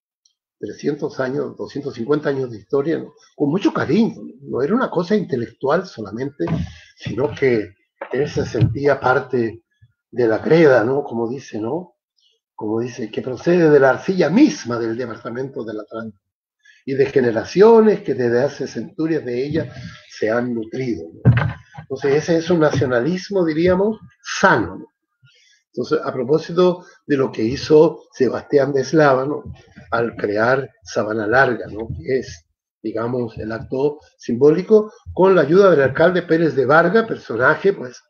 300 años, 250 años de historia, ¿no? Con mucho cariño. No era una cosa intelectual solamente, sino que él se sentía parte de la greda, ¿no? Como dice, ¿no? Como dice, que procede de la arcilla misma del departamento del Atlántico y de generaciones que desde hace centurias de ella se han nutrido, ¿no? Entonces ese es un nacionalismo, diríamos, sano, ¿no? Entonces, a propósito de lo que hizo Sebastián de Eslava, ¿no? Al crear Sabana Larga, ¿no? Que es, digamos, el acto simbólico, con la ayuda del alcalde Pérez de Vargas, personaje, pues,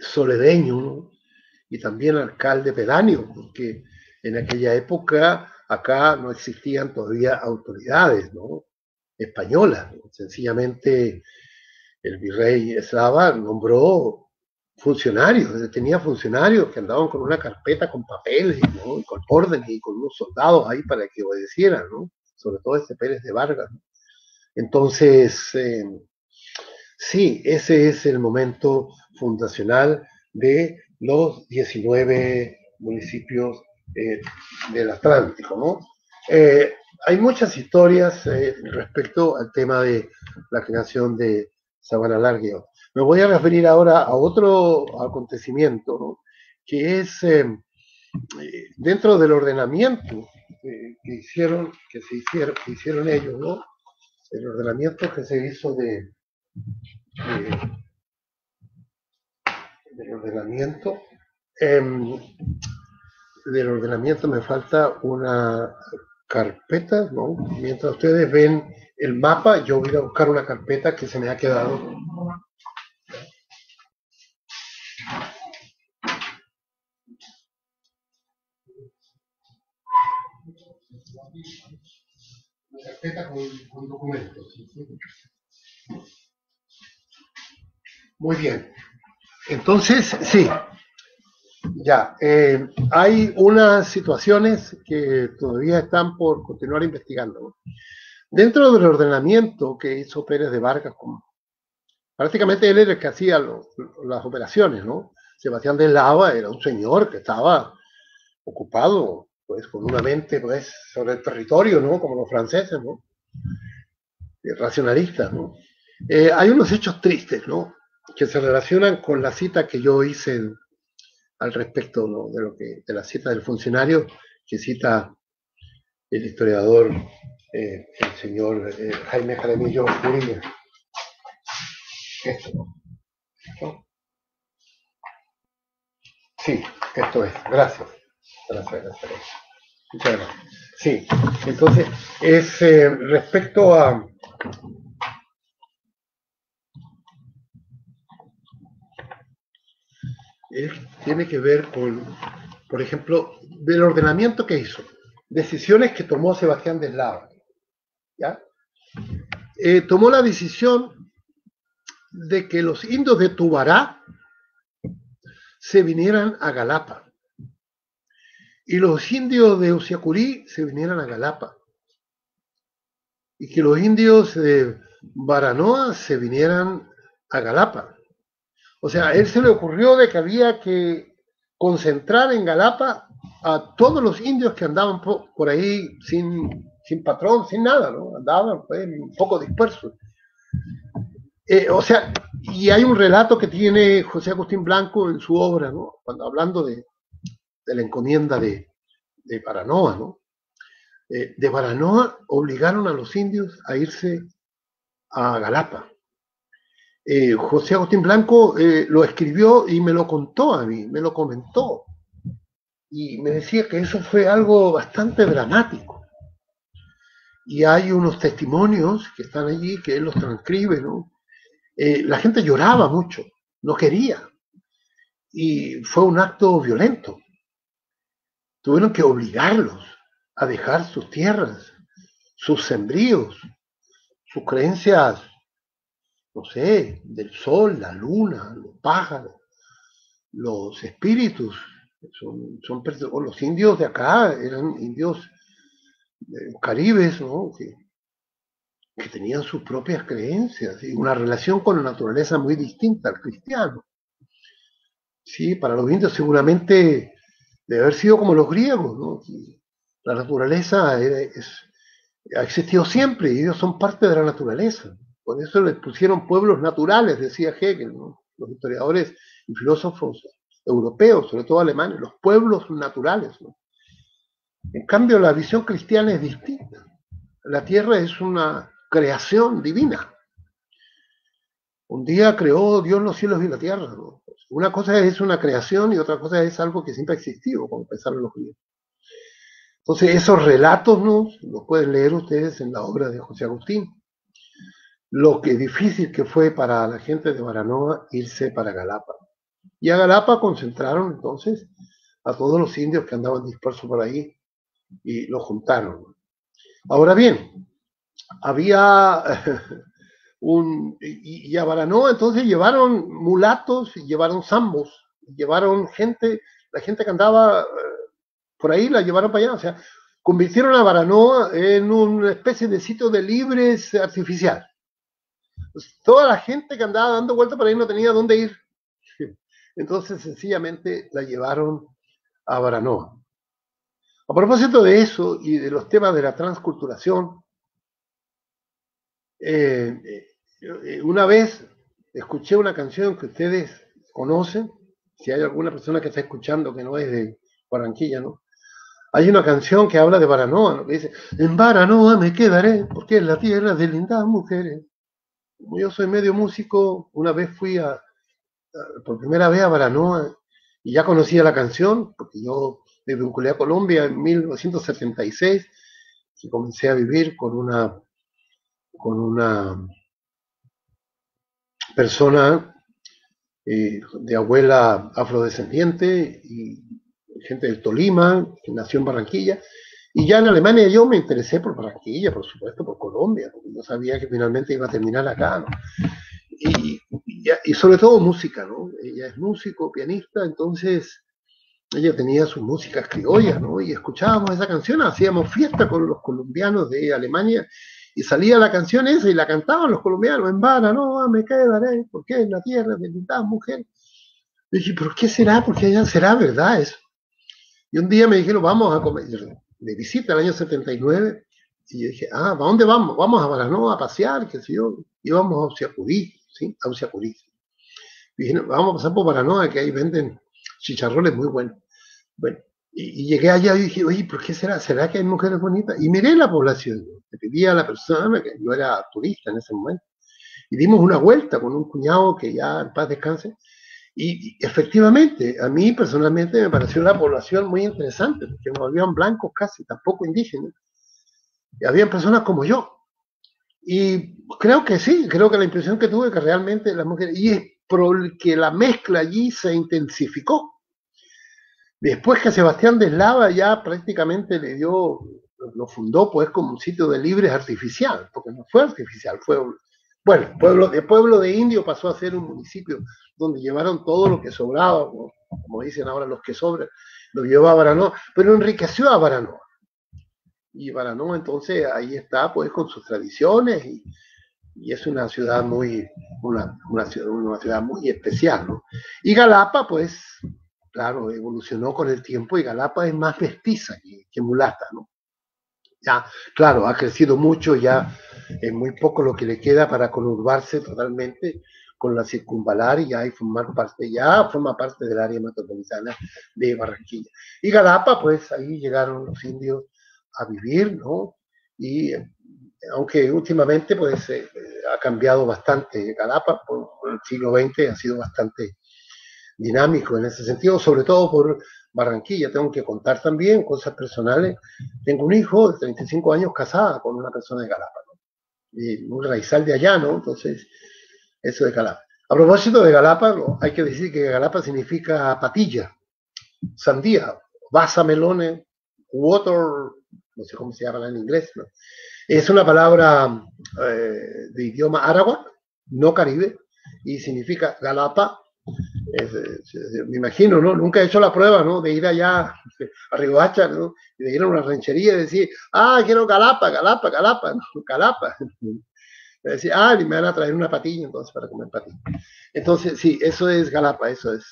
soledeño, ¿no? Y también alcalde pedáneo, porque en aquella época acá no existían todavía autoridades, ¿no? Españolas, ¿no? Sencillamente el virrey Eslava nombró funcionarios, tenía funcionarios que andaban con una carpeta con papeles, ¿no? Y con órdenes y con unos soldados ahí para que obedecieran, ¿no? Sobre todo este Pérez de Vargas, ¿no? Entonces, sí, ese es el momento fundacional de los 19 municipios del Atlántico, ¿no? Hay muchas historias respecto al tema de la creación de Sabana Larga. Me voy a referir ahora a otro acontecimiento, ¿no? Que es dentro del ordenamiento que hicieron ellos, ¿no? El ordenamiento que se hizo del ordenamiento me falta una carpeta, ¿no? Mientras ustedes ven el mapa, yo voy a buscar una carpeta que se me ha quedado. Una carpeta con documentos. Muy bien. Entonces, sí. Ya, hay unas situaciones que todavía están por continuar investigando, ¿no? Dentro del ordenamiento que hizo Pérez de Vargas, prácticamente él era el que hacía las operaciones, ¿no? Sebastián de Eslava era un señor que estaba ocupado, pues, con una mente, pues, sobre el territorio, ¿no? Como los franceses, ¿no? Racionalistas, ¿no? Hay unos hechos tristes, ¿no? Que se relacionan con la cita que yo hice al respecto, ¿no? De la cita del funcionario que cita el historiador, el señor Jaime Jaramillo Uribe. Esto, ¿no? Sí, esto es. Gracias. Gracias. Muchas gracias. Sí, entonces, es respecto a... tiene que ver con, por ejemplo, del ordenamiento que hizo, decisiones que tomó Sebastián de Eslava, ¿ya? Tomó la decisión de que los indios de Tubará se vinieran a Galapa y los indios de Usiacurí se vinieran a Galapa y que los indios de Baranoa se vinieran a Galapa. O sea, a él se le ocurrió de que había que concentrar en Galapa a todos los indios que andaban por ahí sin patrón, sin nada, ¿no? Andaban pues, un poco dispersos. O sea, y hay un relato que tiene José Agustín Blanco en su obra, ¿no? Cuando hablando de la encomienda de Baranoa, ¿no? De Baranoa obligaron a los indios a irse a Galapa. José Agustín Blanco lo escribió y me lo contó a mí, me lo comentó. Y me decía que eso fue algo bastante dramático. Y hay unos testimonios que están allí, que él los transcribe, ¿no? La gente lloraba mucho, no quería. Y fue un acto violento. Tuvieron que obligarlos a dejar sus tierras, sus sembríos, sus creencias, no sé, del sol, la luna, los pájaros, los espíritus. Los indios de acá eran indios caribes, ¿no? Que tenían sus propias creencias y una relación con la naturaleza muy distinta al cristiano. Sí, para los indios seguramente debe haber sido como los griegos, ¿no? La naturaleza ha existido siempre y ellos son parte de la naturaleza. Por eso les pusieron pueblos naturales, decía Hegel, ¿no? Los historiadores y filósofos europeos, sobre todo alemanes, los pueblos naturales, ¿no? En cambio, la visión cristiana es distinta. La tierra es una creación divina. Un día creó Dios los cielos y la tierra, ¿no? Una cosa es una creación y otra cosa es algo que siempre ha existido, como pensaron los griegos. Entonces, esos relatos, ¿no? Los pueden leer ustedes en la obra de José Agustín. Lo que difícil que fue para la gente de Baranoa irse para Galapa. Y a Galapa concentraron entonces a todos los indios que andaban dispersos por ahí y los juntaron. Ahora bien, había y a Baranoa entonces llevaron mulatos, llevaron zambos, llevaron gente, la gente que andaba por ahí la llevaron para allá, o sea, convirtieron a Baranoa en una especie de sitio de libres artificial. Pues toda la gente que andaba dando vueltas por ahí no tenía dónde ir. Entonces sencillamente la llevaron a Baranoa. A propósito de eso y de los temas de la transculturación, una vez escuché una canción que ustedes conocen, si hay alguna persona que está escuchando que no es de Barranquilla, ¿no? Hay una canción que habla de Baranoa, ¿no? Que dice, en Baranoa me quedaré, porque es la tierra de lindas mujeres. Como yo soy medio músico, una vez fui por primera vez a Baranoa y ya conocía la canción, porque yo me vinculé a Colombia en 1976 y comencé a vivir con una persona de abuela afrodescendiente y gente del Tolima, que nació en Barranquilla. Y ya en Alemania yo me interesé por Barranquilla, por supuesto, por Colombia, porque yo sabía que finalmente iba a terminar acá, ¿no? Y sobre todo música, ¿no? Ella es músico, pianista, entonces ella tenía sus músicas criollas, ¿no? Y escuchábamos esa canción, hacíamos fiesta con los colombianos de Alemania y salía la canción esa y la cantaban los colombianos, en Baranoa me quedaré, porque es la tierra de lindas mujeres. Y dije, ¿pero qué será? Porque allá será verdad eso. Y un día me dijeron, vamos a comer, de visita el año 79, y yo dije, ¿a dónde vamos? Vamos a Baranoa a pasear, qué sé yo. Íbamos a Usiacurí, ¿sí? A Usiacurí. Y dije, vamos a pasar por Baranoa, que ahí venden chicharrones muy buenos. Bueno, y llegué allá y dije, oye, ¿por qué será? ¿Será que hay mujeres bonitas? Y miré la población, le pedí a la persona, que yo era turista en ese momento, y dimos una vuelta con un cuñado que ya en paz descanse, y efectivamente, a mí personalmente me pareció una población muy interesante, porque no habían blancos casi, tampoco indígenas, y habían personas como yo. Y creo que sí, creo que la impresión que tuve que realmente las mujeres, y es que la mezcla allí se intensificó. Después que Sebastián de Eslava ya prácticamente le dio, lo fundó pues como un sitio de libres artificial, porque no fue artificial, fue un, bueno, pueblo de indio pasó a ser un municipio donde llevaron todo lo que sobraba, como dicen ahora los que sobran, lo llevó a Baranoa, pero enriqueció a Baranoa. Y Baranoa entonces ahí está pues con sus tradiciones y es una ciudad muy, una ciudad muy especial, ¿no? Y Galapa, pues, claro, evolucionó con el tiempo y Galapa es más mestiza que mulata, ¿no? Ya, claro, ha crecido mucho, ya es muy poco lo que le queda para conurbarse totalmente con la circunvalar y ya forma parte del área metropolitana de Barranquilla. Y Galapa, pues ahí llegaron los indios a vivir, ¿no? Y aunque últimamente pues ha cambiado bastante Galapa, por el siglo XX ha sido bastante dinámico en ese sentido, sobre todo por Barranquilla. Tengo que contar también cosas personales. Tengo un hijo de 35 años casada con una persona de Galapa, ¿no? Y un raizal de allá, ¿no? Entonces, eso de Galapa. A propósito de Galapa, hay que decir que Galapa significa patilla, sandía, vasa melones, water, no sé cómo se llama en inglés, ¿no? Es una palabra de idioma arawak, no caribe, y significa Galapa. Me imagino, ¿no? Nunca he hecho la prueba, ¿no? De ir allá a Riohacha, ¿no? Y de ir a una ranchería y decir, quiero Galapa, Galapa, Galapa, ¿no? Galapa. Y decir, y me van a traer una patilla entonces para comer patilla. Entonces, sí, eso es Galapa, eso es.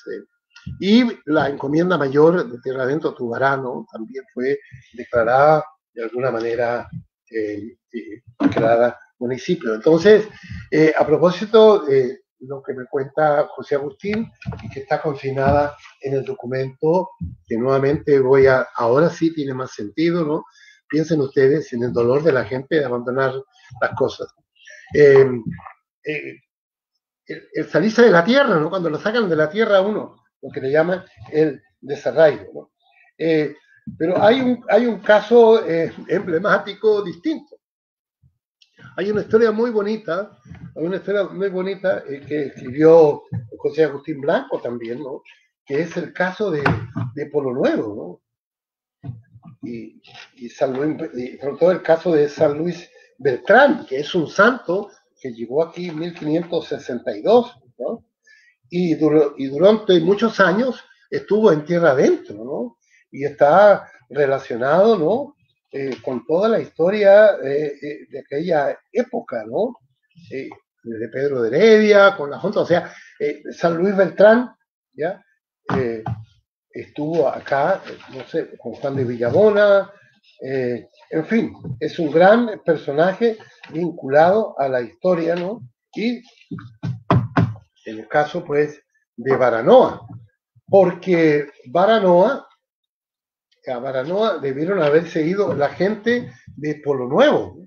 Y la encomienda mayor de Tierra Adentro, Tubarano, también fue declarada de alguna manera declarada municipio. Entonces, a propósito de lo que me cuenta José Agustín y que está consignada en el documento, que nuevamente ahora sí tiene más sentido, ¿no? Piensen ustedes en el dolor de la gente de abandonar las cosas. El salirse de la tierra, ¿no? Cuando lo sacan de la tierra a uno, lo que le llaman el desarraigo, ¿no? Pero hay un caso emblemático distinto. Hay una historia muy bonita, que escribió José Agustín Blanco también, ¿no? Que es el caso de Polo Nuevo, ¿no? Y sobre todo el caso de San Luis Beltrán, que es un santo que llegó aquí en 1562, ¿no? Y durante muchos años estuvo en tierra adentro, ¿no? Y está relacionado, ¿no? Con toda la historia de aquella época, ¿no? De Pedro de Heredia, con la Junta, o sea, San Luis Beltrán, ¿ya? Estuvo acá, no sé, con Juan de Villabona, en fin, es un gran personaje vinculado a la historia, ¿no? Y en el caso, pues, de Baranoa, porque a Baranoa debieron haberse ido la gente de Polo Nuevo,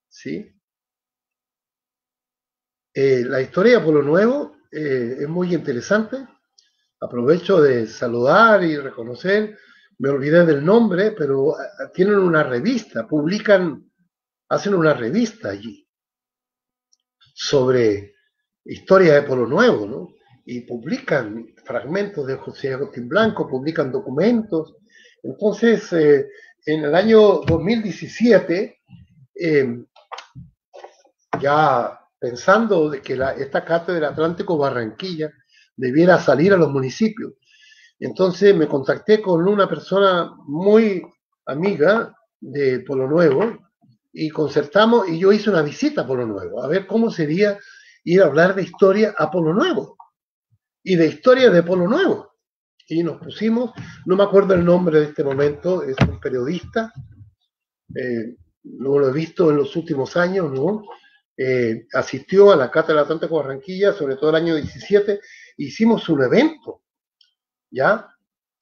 ¿sí? La historia de Polo Nuevo es muy interesante. Aprovecho de saludar y reconocer, me olvidé del nombre, pero tienen una revista, hacen una revista allí sobre historia de Polo Nuevo, ¿no? Y publican fragmentos de José Agustín Blanco, publican documentos. Entonces, en el año 2017, ya pensando de que esta cátedra Atlántico Barranquilla debiera salir a los municipios, entonces me contacté con una persona muy amiga de Polo Nuevo y concertamos, y yo hice una visita a Polo Nuevo, a ver cómo sería ir a hablar de historia a Polo Nuevo y de historia de Polo Nuevo. Y nos pusimos, no me acuerdo el nombre de este momento, es un periodista, no lo he visto en los últimos años, ¿no? Asistió a la Cátedra Atlántico Barranquilla, sobre todo el año 17, hicimos un evento, ¿ya?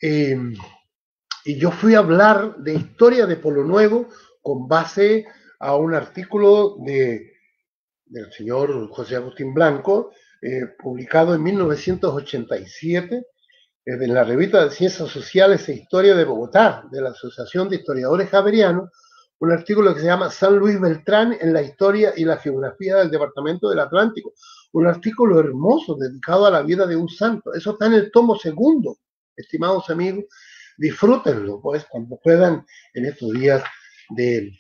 Y yo fui a hablar de historia de Polo Nuevo con base a un artículo de del señor José Agustín Blanco, publicado en 1987 en la revista de Ciencias Sociales e Historia de Bogotá, de la Asociación de Historiadores Javerianos, un artículo que se llama San Luis Beltrán en la historia y la geografía del Departamento del Atlántico. Un artículo hermoso dedicado a la vida de un santo. Eso está en el tomo segundo, estimados amigos. Disfrútenlo, pues, cuando puedan en estos días de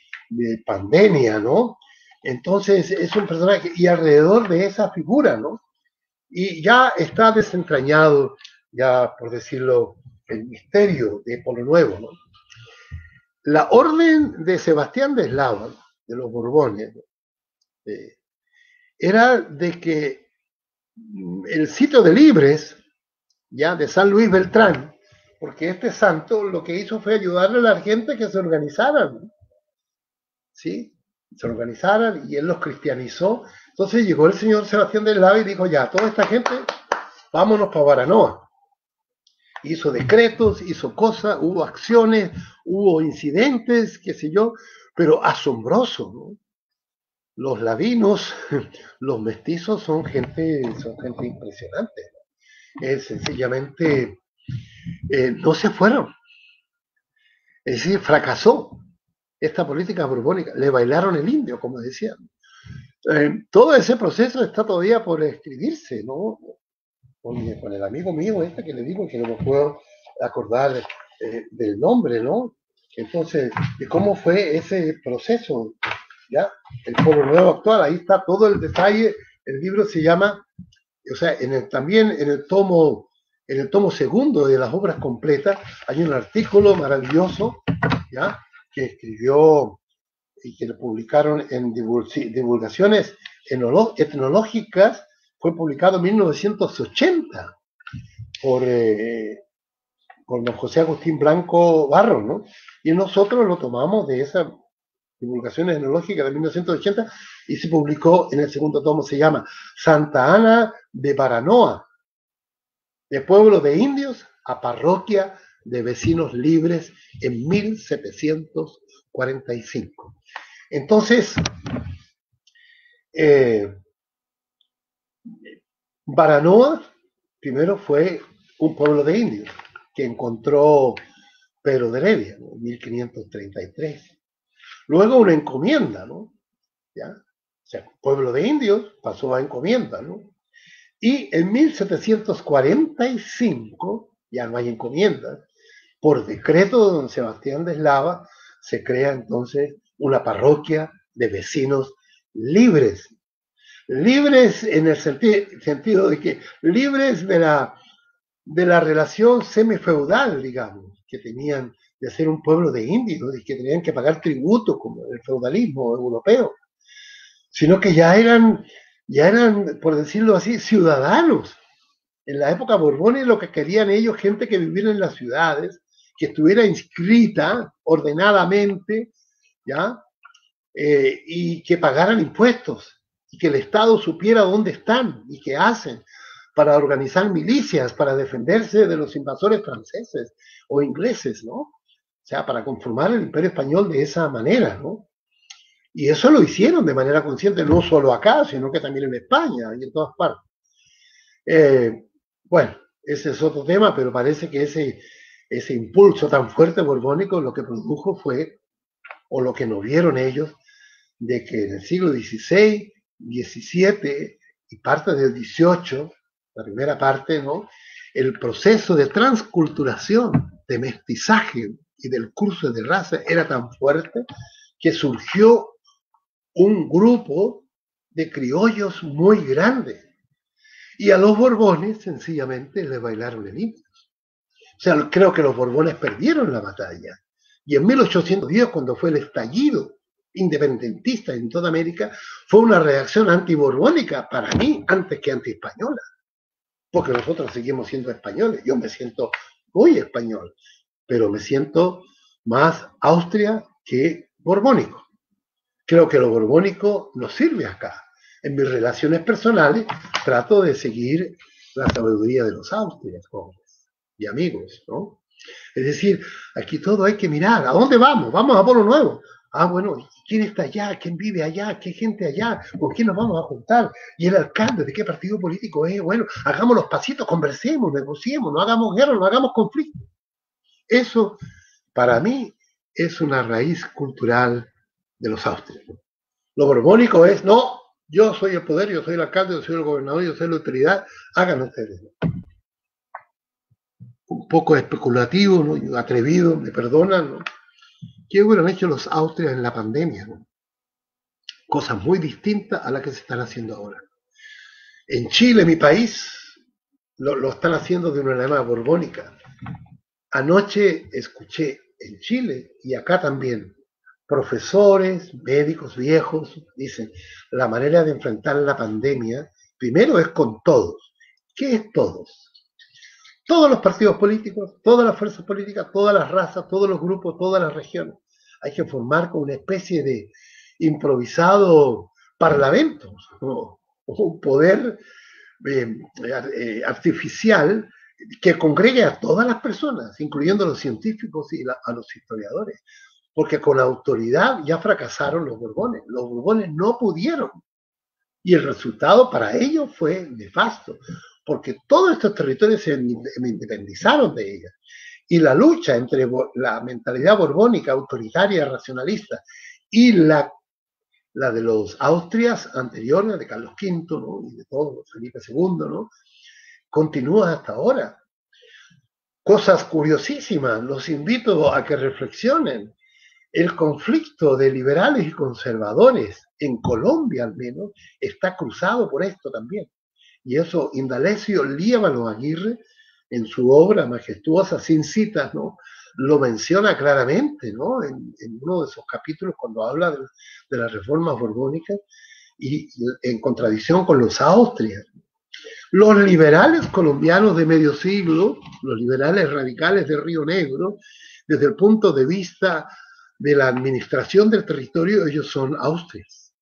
pandemia, ¿no? Entonces, es un personaje, y alrededor de esa figura, ¿no? Y ya está desentrañado, ya por decirlo, el misterio de Polo Nuevo, ¿no? La orden de Sebastián de Eslava, de los Borbones, era de que el sitio de Libres, ya de San Luis Beltrán, porque este santo lo que hizo fue ayudarle a la gente que se organizaran, ¿no? ¿Sí? Se organizaran y él los cristianizó. Entonces llegó el señor Sebastián de Eslava y dijo, ya, toda esta gente, vámonos para Baranoa. Hizo decretos, hizo cosas, hubo acciones, hubo incidentes, qué sé yo, pero asombroso, ¿no? Los ladinos, los mestizos son gente impresionante, ¿no? Sencillamente no se fueron. Es decir, fracasó esta política borbónica. Le bailaron el indio, como decían. Todo ese proceso está todavía por escribirse, ¿no? Con el amigo mío que le digo que no me puedo acordar del nombre, ¿no? Entonces, de cómo fue ese proceso, ¿ya? El Polo Nuevo actual, ahí está todo el detalle. El libro se llama, o sea, también en el tomo segundo de las obras completas hay un artículo maravilloso, ¿ya? Que escribió y que lo publicaron en divulgaciones etnológicas. Fue publicado en 1980 por don José Agustín Blanco Barro, ¿no? Y nosotros lo tomamos de esas divulgaciones etnológicas de 1980 y se publicó en el segundo tomo. Se llama Santa Ana de Baranoa, de pueblo de indios a parroquia de vecinos libres en 1745. Entonces, Baranoa primero fue un pueblo de indios que encontró Pedro de Heredia, ¿no? En 1533. Luego una encomienda, ¿no? ¿Ya? O sea, pueblo de indios pasó a encomienda, ¿no? Y en 1745, ya no hay encomienda, por decreto de don Sebastián de Eslava, se crea entonces una parroquia de vecinos libres. Libres en el sentido de que libres de la relación semifeudal, digamos, que tenían de ser un pueblo de indios y que tenían que pagar tributos como el feudalismo europeo, sino que ya eran, por decirlo así, ciudadanos. En la época Borbones lo que querían ellos, gente que viviera en las ciudades, que estuviera inscrita ordenadamente, ¿ya? Y que pagaran impuestos, y que el Estado supiera dónde están y qué hacen para organizar milicias, para defenderse de los invasores franceses o ingleses, ¿no? O sea, para conformar el Imperio Español de esa manera, ¿no? Y eso lo hicieron de manera consciente, no solo acá, sino que también en España y en todas partes. Bueno, ese es otro tema, pero parece que ese impulso tan fuerte borbónico lo que produjo fue, o lo que no vieron ellos, de que en el siglo XVI, XVII y parte del XVIII, la primera parte, ¿no? El proceso de transculturación, de mestizaje y del curso de raza era tan fuerte que surgió un grupo de criollos muy grande. Y a los Borbones sencillamente les bailaron el himno. O sea, creo que los Borbones perdieron la batalla. Y en 1810, cuando fue el estallido independentista en toda América, fue una reacción antiborbónica para mí antes que antiespañola. Porque nosotros seguimos siendo españoles. Yo me siento muy español, pero me siento más Austria que borbónico. Creo que lo borbónico nos sirve acá. En mis relaciones personales trato de seguir la sabiduría de los austrias, jóvenes y amigos, ¿no? Es decir, aquí todo hay que mirar. ¿A dónde vamos? Vamos a Polo Nuevo. Ah, bueno, ¿quién está allá? ¿Quién vive allá? ¿Qué gente allá? ¿Con quién nos vamos a juntar? ¿Y el alcalde de qué partido político es? Bueno, hagamos los pasitos, conversemos, negociemos, no hagamos guerra, no hagamos conflicto. Eso, para mí, es una raíz cultural de los austrias. Lo borbónico es, no, yo soy el poder, yo soy el alcalde, yo soy el gobernador, yo soy la autoridad, hagan ustedes. Un poco especulativo, ¿no? Atrevido, me perdonan, ¿no? ¿Qué hubieran hecho los austrias en la pandemia? ¿No? Cosas muy distintas a las que se están haciendo ahora. En Chile, mi país, lo están haciendo de una manera borbónica. Anoche escuché en Chile y acá también profesores, médicos viejos, dicen, la manera de enfrentar la pandemia, primero es con todos. ¿Qué es todos? Todos los partidos políticos, todas las fuerzas políticas, todas las razas, todos los grupos, todas las regiones. Hay que formar con una especie de improvisado parlamento, ¿no? Un poder artificial que congregue a todas las personas, incluyendo a los científicos y a los historiadores, porque con la autoridad ya fracasaron los Borbones. Los Borbones no pudieron y el resultado para ellos fue nefasto, porque todos estos territorios se independizaron de ellas. Y la lucha entre la mentalidad borbónica, autoritaria, racionalista, y la de los Austrias anteriores, de Carlos V, ¿no? Y de todo, Felipe II, ¿no? Continúa hasta ahora. Cosas curiosísimas, los invito a que reflexionen. El conflicto de liberales y conservadores, en Colombia al menos, está cruzado por esto también. Y eso Indalecio Líbano Aguirre, en su obra majestuosa, sin citas, ¿no? Lo menciona claramente, ¿no? En uno de esos capítulos cuando habla de las reformas borbónicas y en contradicción con los Austrias. Los liberales colombianos de medio siglo, los liberales radicales de Río Negro, desde el punto de vista de la administración del territorio, ellos son Austrias,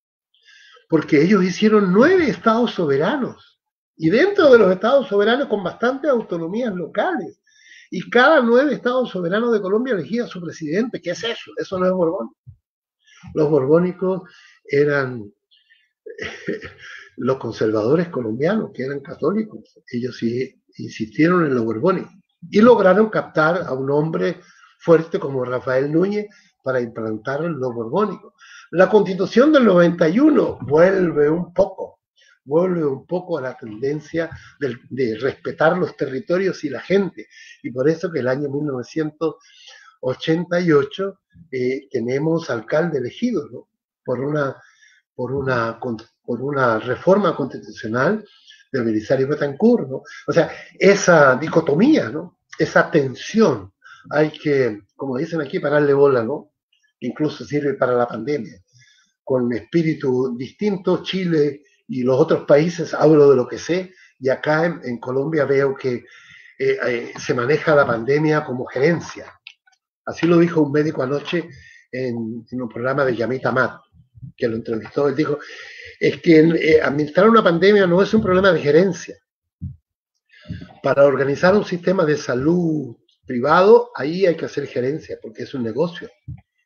porque ellos hicieron 9 estados soberanos, y dentro de los estados soberanos con bastantes autonomías locales, y cada 9 estados soberanos de Colombia elegía a su presidente. ¿Qué es eso? Eso no es Borbón. Los borbónicos eran los conservadores colombianos, que eran católicos. Ellos sí insistieron en los borbónicos y lograron captar a un hombre fuerte como Rafael Núñez para implantar los borbónicos. La Constitución del 91 vuelve un poco a la tendencia de respetar los territorios y la gente, y por eso que el año 1988 tenemos alcalde elegido, ¿no? por una reforma constitucional del Belisario Betancourt, ¿no? O sea, esa dicotomía, ¿no? Esa tensión, hay que, como dicen aquí, pararle bola, ¿no? Incluso sirve para la pandemia. Con espíritu distinto, Chile y los otros países, hablo de lo que sé, y acá en Colombia veo que se maneja la pandemia como gerencia. Así lo dijo un médico anoche en un programa de Yamita Mat, que lo entrevistó. Él dijo, es que administrar una pandemia no es un problema de gerencia. Para organizar un sistema de salud privado, ahí hay que hacer gerencia, porque es un negocio,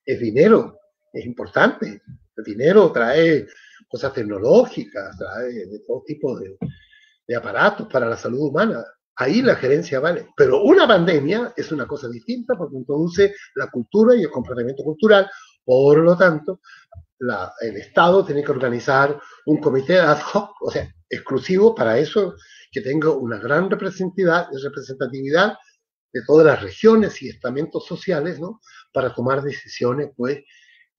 es dinero, es importante. El dinero trae cosas tecnológicas, trae de todo tipo de aparatos para la salud humana. Ahí la gerencia vale. Pero una pandemia es una cosa distinta porque introduce la cultura y el comportamiento cultural. Por lo tanto, el Estado tiene que organizar un comité ad hoc, o sea, exclusivo para eso, que tenga una gran representatividad de todas las regiones y estamentos sociales, ¿no? Para tomar decisiones, pues,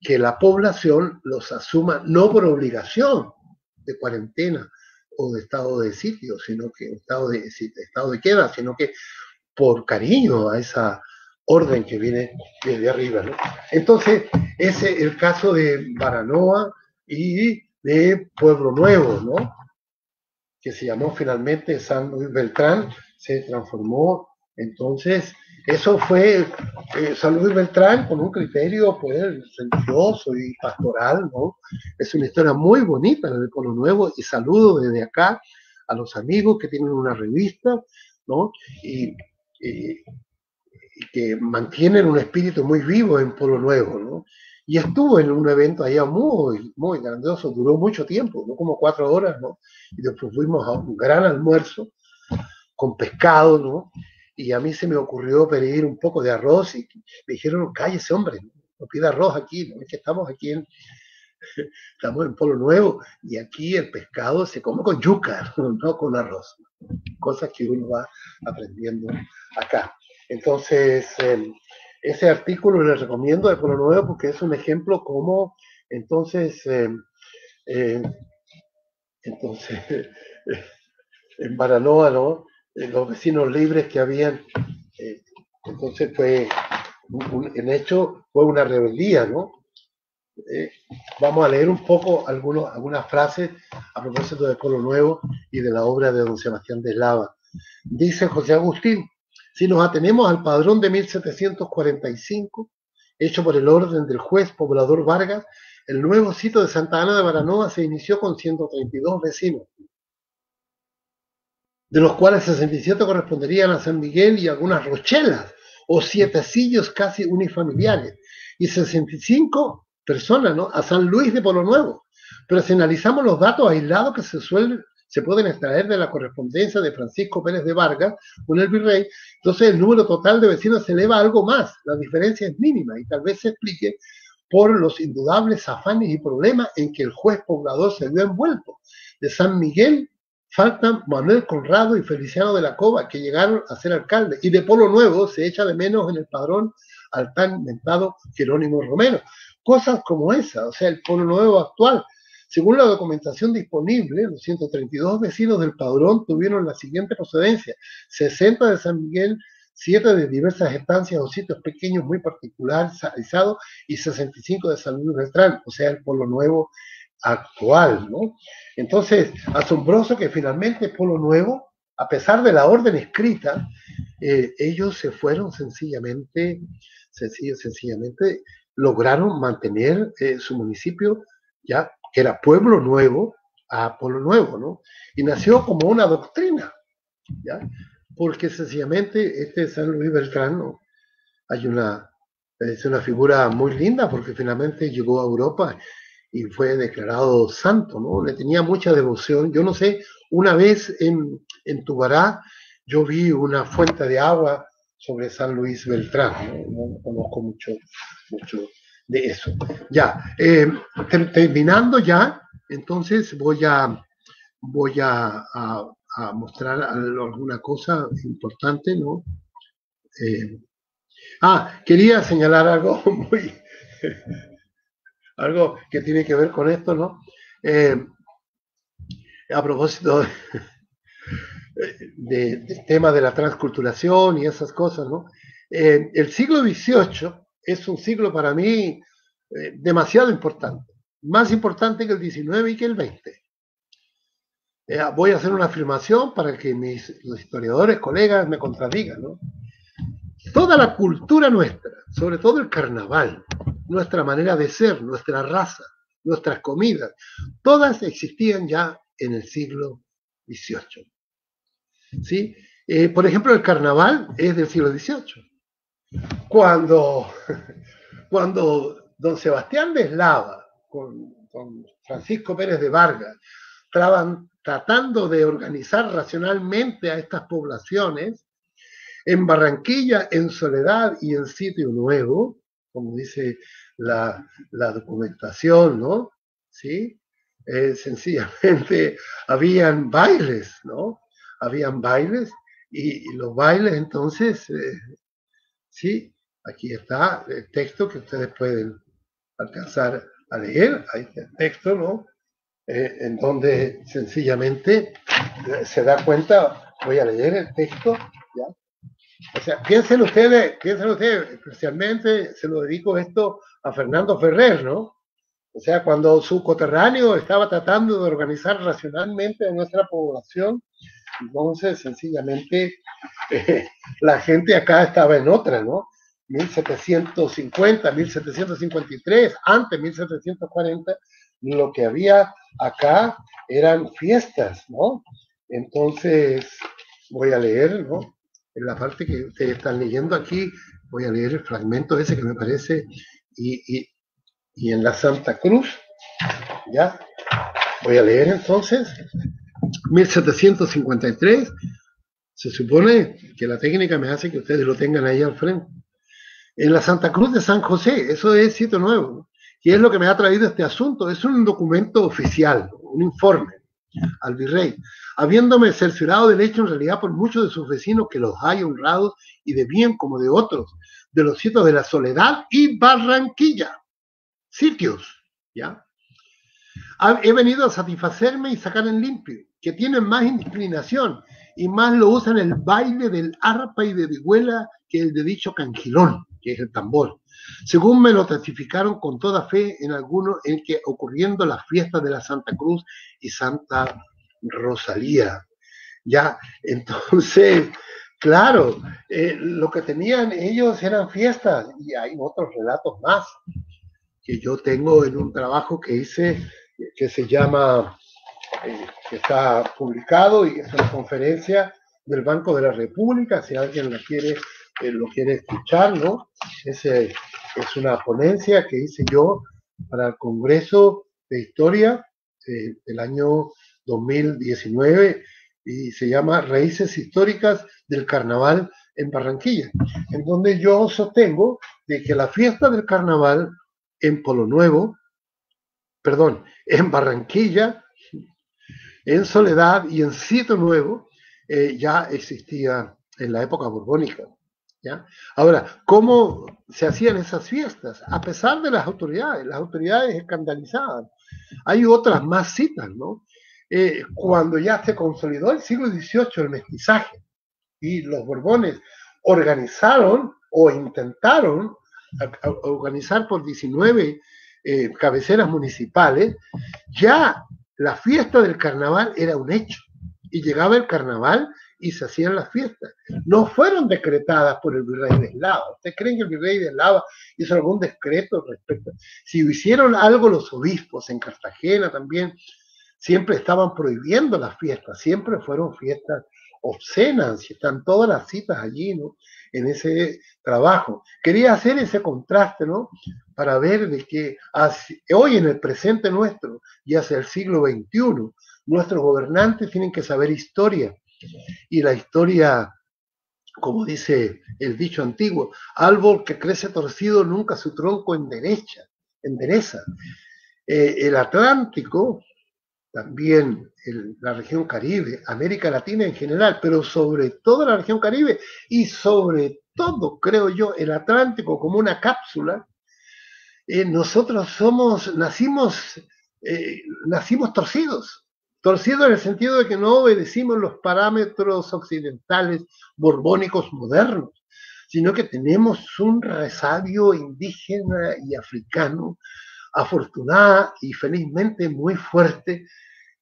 que la población los asuma no por obligación de cuarentena o de estado de sitio, sino que estado de queda, sino que por cariño a esa orden que viene desde arriba, ¿no? Entonces, ese es el caso de Baranoa y de Pueblo Nuevo, ¿no? Que se llamó finalmente San Luis Beltrán, se transformó. Entonces, eso fue San Luis Beltrán con un criterio pues religioso y pastoral, ¿no? Es una historia muy bonita la de Pueblo Nuevo, y saludo desde acá a los amigos que tienen una revista, ¿no? Y que mantienen un espíritu muy vivo en Pueblo Nuevo, ¿no? y estuvo en un evento allá muy, muy grandioso, duró mucho tiempo, ¿no? Como 4 horas, ¿no? Y después fuimos a un gran almuerzo con pescado, ¿no? Y a mí se me ocurrió pedir un poco de arroz y me dijeron, cállese hombre, no pida arroz aquí, ¿no? Es que estamos en Polo Nuevo y aquí el pescado se come con yuca, no con arroz. Cosas que uno va aprendiendo acá. Entonces, ese artículo le recomiendo de Polo Nuevo porque es un ejemplo como, entonces, eh, entonces en Baranoa, ¿no? Los vecinos libres que habían, eh, entonces fue, en hecho, fue una rebeldía, ¿no? Eh, Vamos a leer un poco algunas frases a propósito de Polo Nuevo y de la obra de don Sebastián de Eslava. Dice José Agustín, si nos atenemos al padrón de 1745, hecho por el orden del juez poblador Vargas, el nuevo sitio de Santa Ana de Baranoa se inició con 132 vecinos, de los cuales 67 corresponderían a San Miguel y algunas rochelas, o sietecillos casi unifamiliares, y 65 personas, ¿no?, a San Luis de Polo Nuevo. Pero si analizamos los datos aislados que se pueden extraer de la correspondencia de Francisco Pérez de Vargas con el virrey, entonces el número total de vecinos se eleva a algo más. La diferencia es mínima y tal vez se explique por los indudables afanes y problemas en que el juez poblador se vio envuelto. De San Miguel faltan Manuel Conrado y Feliciano de la Cova, que llegaron a ser alcaldes, y de Polo Nuevo se echa de menos en el padrón al tan inventado Jerónimo Romero. Cosas como esa, o sea, el Polo Nuevo actual. Según la documentación disponible, los 132 vecinos del padrón tuvieron la siguiente procedencia: 60 de San Miguel, 7 de diversas estancias o sitios pequeños muy particularizados y 65 de San Luis Beltrán, o sea, el Polo Nuevo actual, ¿no? Entonces, asombroso que finalmente Polo Nuevo, a pesar de la orden escrita, ellos se fueron sencillamente lograron mantener su municipio, ya que era Pueblo Nuevo, a Polo Nuevo, ¿no? Y nació como una doctrina, ¿ya? Porque sencillamente este San Luis Beltrán, ¿no?, es una figura muy linda porque finalmente llegó a Europa y fue declarado santo, ¿no? Le tenía mucha devoción. Yo no sé, una vez en Tubará yo vi una fuente de agua sobre San Luis Beltrán, ¿no? No conozco mucho de eso. Ya, terminando ya, entonces voy a mostrar alguna cosa importante, ¿no? Quería señalar algo algo que tiene que ver con esto, ¿no? A propósito del tema de la transculturación y esas cosas, ¿no? El siglo XVIII es un siglo para mí demasiado importante, más importante que el XIX y que el XX. Voy a hacer una afirmación para que los historiadores, colegas, me contradigan, ¿no? Toda la cultura nuestra, sobre todo el carnaval, nuestra manera de ser, nuestra raza, nuestras comidas, todas existían ya en el siglo XVIII. ¿Sí? Por ejemplo, el carnaval es del siglo XVIII. Cuando don Sebastián de Eslava con Francisco Pérez de Vargas estaban tratando de organizar racionalmente a estas poblaciones, en Barranquilla, en Soledad y en Sitio Nuevo, como dice la documentación, ¿no? ¿Sí? Sencillamente habían bailes, ¿no? Habían bailes y los bailes entonces, sí, aquí está el texto que ustedes pueden alcanzar a leer, ahí está el texto, ¿no? En donde sencillamente se da cuenta, voy a leer el texto, ¿ya? O sea, piensen ustedes, especialmente se lo dedico esto a Fernando Ferrer, ¿no? O sea, cuando su coterráneo estaba tratando de organizar racionalmente a nuestra población, entonces sencillamente la gente acá estaba en otra, ¿no? 1750, 1753, antes 1740, lo que había acá eran fiestas, ¿no? Entonces, voy a leer, ¿no? En la parte que ustedes están leyendo aquí, voy a leer el fragmento ese que me parece, y Y en la Santa Cruz, ya, voy a leer entonces, 1753, se supone que la técnica me hace que ustedes lo tengan ahí al frente. En la Santa Cruz de San José, eso es sitio nuevo, ¿no? Y es lo que me ha traído este asunto, es un documento oficial, un informe al virrey, habiéndome cerciorado del hecho en realidad por muchos de sus vecinos que los hay honrados y de bien como de otros, de los sitios de la Soledad y Barranquilla, sitios, ¿ya? He venido a satisfacerme y sacar en limpio, que tienen más inclinación y más lo usan el baile del arpa y de vihuela que el de dicho canjilón, que es el tambor. Según me lo testificaron con toda fe en algunos en que ocurriendo las fiestas de la Santa Cruz y Santa Rosalía. Ya, entonces, claro, lo que tenían ellos eran fiestas y hay otros relatos más que yo tengo en un trabajo que hice que se llama, que está publicado y es una conferencia del Banco de la República, si alguien lo quiere escuchar, ¿no? Es una ponencia que hice yo para el Congreso de Historia del año 2019 y se llama Raíces Históricas del Carnaval en Barranquilla, en donde yo sostengo de que la fiesta del carnaval en Polo Nuevo, perdón, en Barranquilla, en Soledad y en Sitio Nuevo, ya existía en la época borbónica. ¿Ya? Ahora, ¿cómo se hacían esas fiestas? A pesar de las autoridades escandalizadas. Hay otras más citas, ¿no? Cuando ya se consolidó el siglo XVIII el mestizaje y los Borbones organizaron o intentaron organizar por 19 cabeceras municipales, ya la fiesta del carnaval era un hecho. Y llegaba el carnaval y se hacían las fiestas. No fueron decretadas por el virrey de Eslava. ¿Ustedes creen que el virrey de Eslava hizo algún decreto respecto? Si hicieron algo los obispos en Cartagena también, siempre estaban prohibiendo las fiestas, siempre fueron fiestas obscenas, y están todas las citas allí, ¿no? En ese trabajo. Quería hacer ese contraste, ¿no? Para ver de que hoy en el presente nuestro, y hacia el siglo XXI, nuestros gobernantes tienen que saber historia, y la historia, como dice el dicho antiguo, árbol que crece torcido nunca su tronco endereza. El Atlántico, también la región Caribe, América Latina en general, pero sobre todo la región Caribe y sobre todo, creo yo, el Atlántico como una cápsula, nosotros nacimos torcidos en el sentido de que no obedecimos los parámetros occidentales borbónicos modernos, sino que tenemos un resabio indígena y africano afortunada y felizmente muy fuerte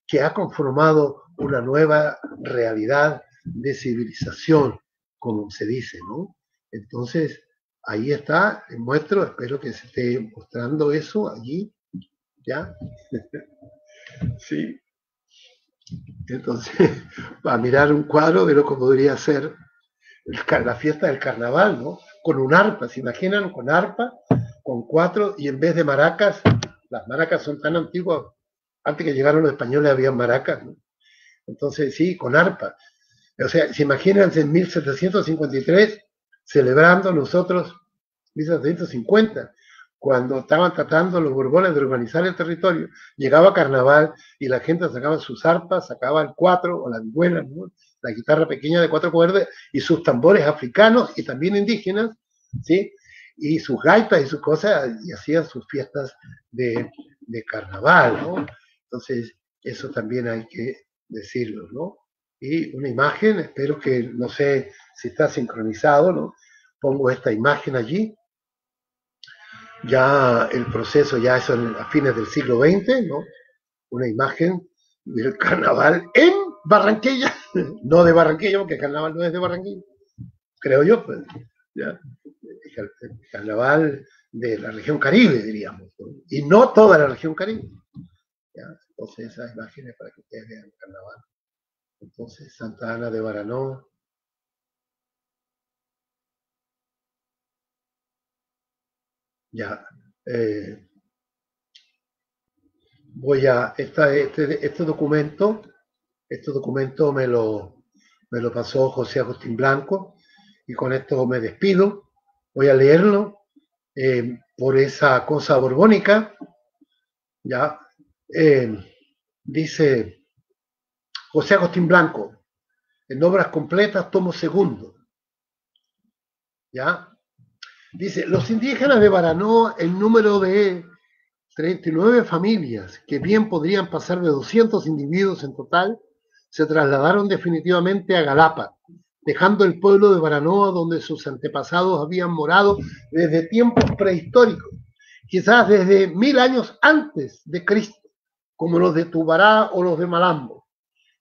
que ha conformado una nueva realidad de civilización, como se dice, ¿no? Entonces, ahí está, muestro, espero que se esté mostrando eso allí, ¿ya? Sí. Entonces, para mirar un cuadro de lo que podría ser la fiesta del carnaval, ¿no? Con un arpa, ¿se imaginan? Con arpa, con cuatro, y en vez de maracas, las maracas son tan antiguas, antes que llegaron los españoles había maracas, ¿no? Entonces, sí, con arpa. O sea, se imaginan en 1753 celebrando nosotros 1750, cuando estaban tratando los Borbones de urbanizar el territorio, llegaba carnaval y la gente sacaba sus arpas, sacaba el cuatro o la vihuela, ¿no? La guitarra pequeña de cuatro cuerdas y sus tambores africanos y también indígenas, ¿sí? Y sus gaitas y sus cosas, y hacían sus fiestas de carnaval, ¿no? Entonces, eso también hay que decirlo, ¿no? Y una imagen, espero que, no sé si está sincronizado, ¿no? Pongo esta imagen allí, ya el proceso, ya eso a fines del siglo XX, ¿no? Una imagen del carnaval en Barranquilla, no de Barranquilla, porque el carnaval no es de Barranquilla, creo yo, pues, ¿ya? El carnaval de la región Caribe, diríamos, ¿no? Y no toda la región Caribe, ¿ya? Entonces esas imágenes para que ustedes vean el carnaval. Entonces, Santa Ana de Baranó, ya, voy a, este documento me lo pasó José Agustín Blanco y con esto me despido. Voy a leerlo por esa cosa borbónica. Ya dice José Agustín Blanco, en Obras Completas, tomo segundo. ¿Ya? Dice, los indígenas de Baranoa, en número de 39 familias, que bien podrían pasar de 200 individuos en total, se trasladaron definitivamente a Galapa, dejando el pueblo de Baranoa donde sus antepasados habían morado desde tiempos prehistóricos, quizás desde 1000 años antes de Cristo, como los de Tubará o los de Malambo.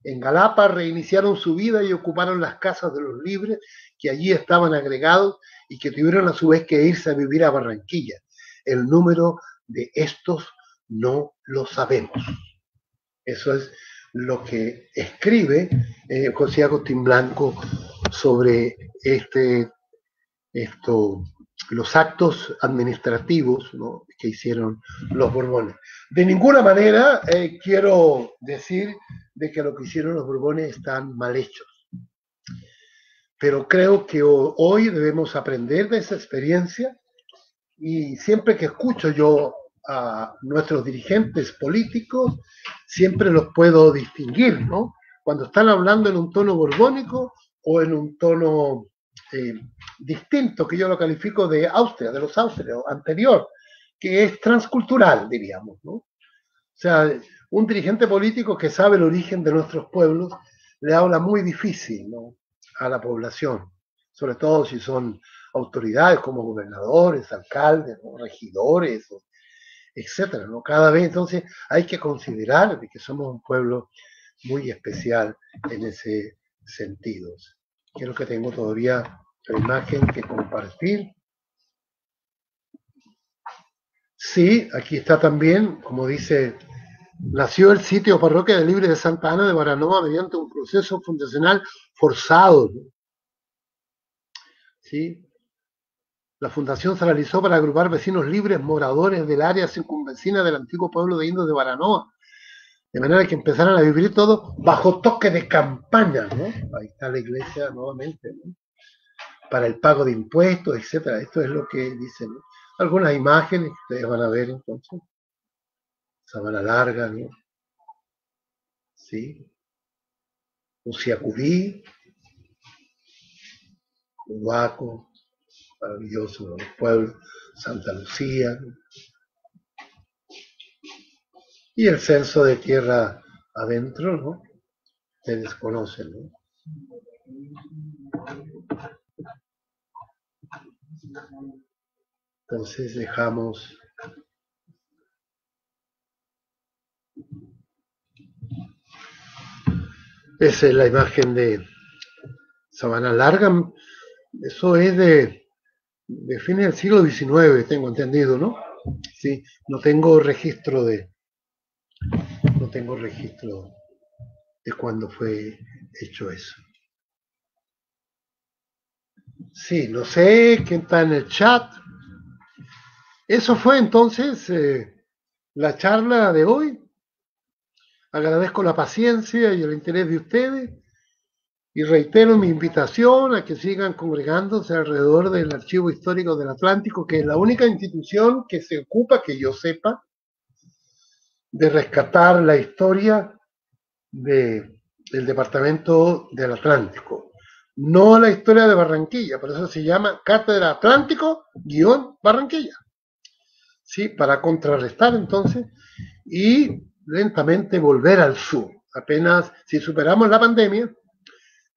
En Galapa reiniciaron su vida y ocuparon las casas de los libres que allí estaban agregados y que tuvieron a su vez que irse a vivir a Barranquilla. El número de estos no lo sabemos. Eso es lo que escribe José Agustín Blanco sobre los actos administrativos, ¿no?, que hicieron los Borbones. De ninguna manera quiero decir de que lo que hicieron los Borbones están mal hechos, pero creo que hoy debemos aprender de esa experiencia y siempre que escucho yo a nuestros dirigentes políticos, siempre los puedo distinguir, ¿no? Cuando están hablando en un tono borbónico o en un tono distinto, que yo lo califico de Austria, de los austrias, anterior, que es transcultural, diríamos, ¿no? O sea, un dirigente político que sabe el origen de nuestros pueblos le habla muy difícil, ¿no?, a la población, sobre todo si son autoridades como gobernadores, alcaldes, ¿no?, regidores, etcétera, ¿no? Cada vez entonces hay que considerar que somos un pueblo muy especial en ese sentido. Creo que tengo todavía la imagen que compartir. Sí, aquí está también, como dice, nació el sitio parroquia de Libre de Santa Ana de Baranoa mediante un proceso fundacional forzado, ¿no? ¿Sí? La fundación se realizó para agrupar vecinos libres moradores del área circunvecina del antiguo pueblo de indios de Baranoa, de manera que empezaran a vivir todos bajo toque de campaña, ¿no? Ahí está la iglesia nuevamente, ¿no?, para el pago de impuestos, etcétera. Esto es lo que dicen, ¿no? Algunas imágenes que ustedes van a ver entonces. Sabana Larga, ¿no? Sí. Uciacubí, Huaco, maravilloso, ¿no?, pueblo, Santa Lucía, ¿no?, y el censo de tierra adentro, ¿no?, ustedes conocen, ¿no? Entonces dejamos esa es la imagen de Sabana Larga. Eso es de fines del siglo XIX, tengo entendido, ¿no? Sí, no tengo registro de cuándo fue hecho eso. Sí, no sé quién está en el chat. Eso fue entonces la charla de hoy. Agradezco la paciencia y el interés de ustedes y reitero mi invitación a que sigan congregándose alrededor del Archivo Histórico del Atlántico, que es la única institución que se ocupa, que yo sepa, de rescatar la historia del Departamento del Atlántico. No la historia de Barranquilla, por eso se llama Cátedra Atlántico-Barranquilla. ¿Sí? Para contrarrestar entonces y lentamente volver al sur. Apenas si superamos la pandemia,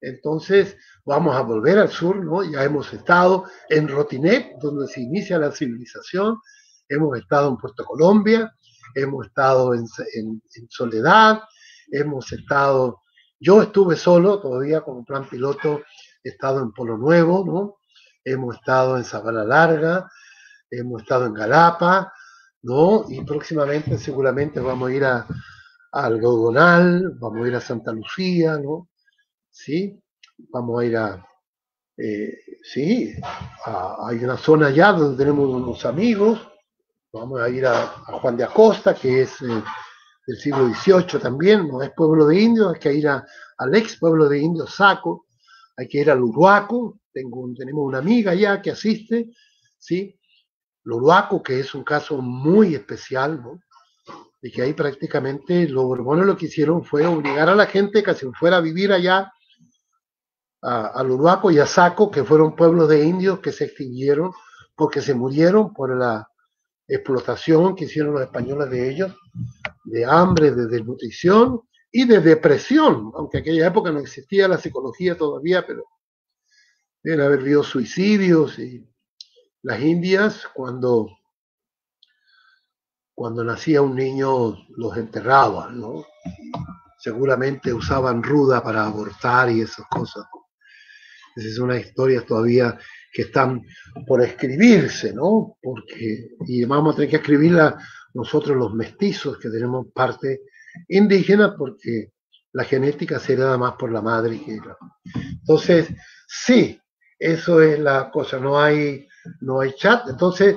entonces vamos a volver al sur, ¿no? Ya hemos estado en Rotinet, donde se inicia la civilización, hemos estado en Puerto Colombia, hemos estado en Soledad, hemos estado, yo estuve solo todavía como plan piloto, he estado en Polo Nuevo, ¿no? Hemos estado en Sabana Larga, hemos estado en Galapa, ¿no? Y próximamente seguramente vamos a ir al Gaugonal, vamos a ir a Santa Lucía, ¿no? ¿Sí? Vamos a ir sí, hay una zona allá donde tenemos unos amigos, vamos a ir a Juan de Acosta, que es del siglo XVIII también, no es pueblo de indios, hay que ir al ex pueblo de indios Saco, hay que ir al Uruaco, tenemos una amiga allá que asiste, ¿sí? El Uruaco, que es un caso muy especial, ¿no? Y que ahí prácticamente los borbones lo que hicieron fue obligar a la gente que se fuera a vivir allá, al Uruaco y a Saco, que fueron pueblos de indios que se extinguieron porque se murieron por la explotación que hicieron los españoles de ellos, de hambre, de desnutrición y de depresión, aunque en aquella época no existía la psicología todavía, pero deben haber habido suicidios. Y las indias, cuando nacía un niño, los enterraban, ¿no? Seguramente usaban ruda para abortar y esas cosas. Esa es una historia todavía que están por escribirse, ¿no? Y vamos a tener que escribirla nosotros los mestizos, que tenemos parte indígena, porque la genética se hereda más por la madre. Entonces, sí, eso es la cosa, no hay chat. Entonces,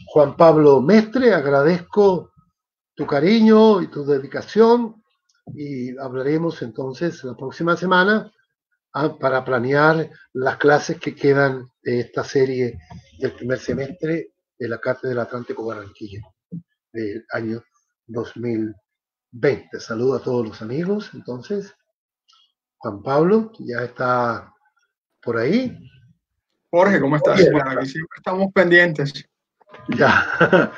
Juan Pablo Mestre, agradezco tu cariño y tu dedicación, y hablaremos entonces la próxima semana para planear las clases que quedan de esta serie del primer semestre de la Cátedra del Atlántico Barranquilla del año 2020. Saludo a todos los amigos. Entonces, Juan Pablo, ya está por ahí. Jorge, ¿cómo estás? Claro, aquí siempre estamos pendientes. Ya.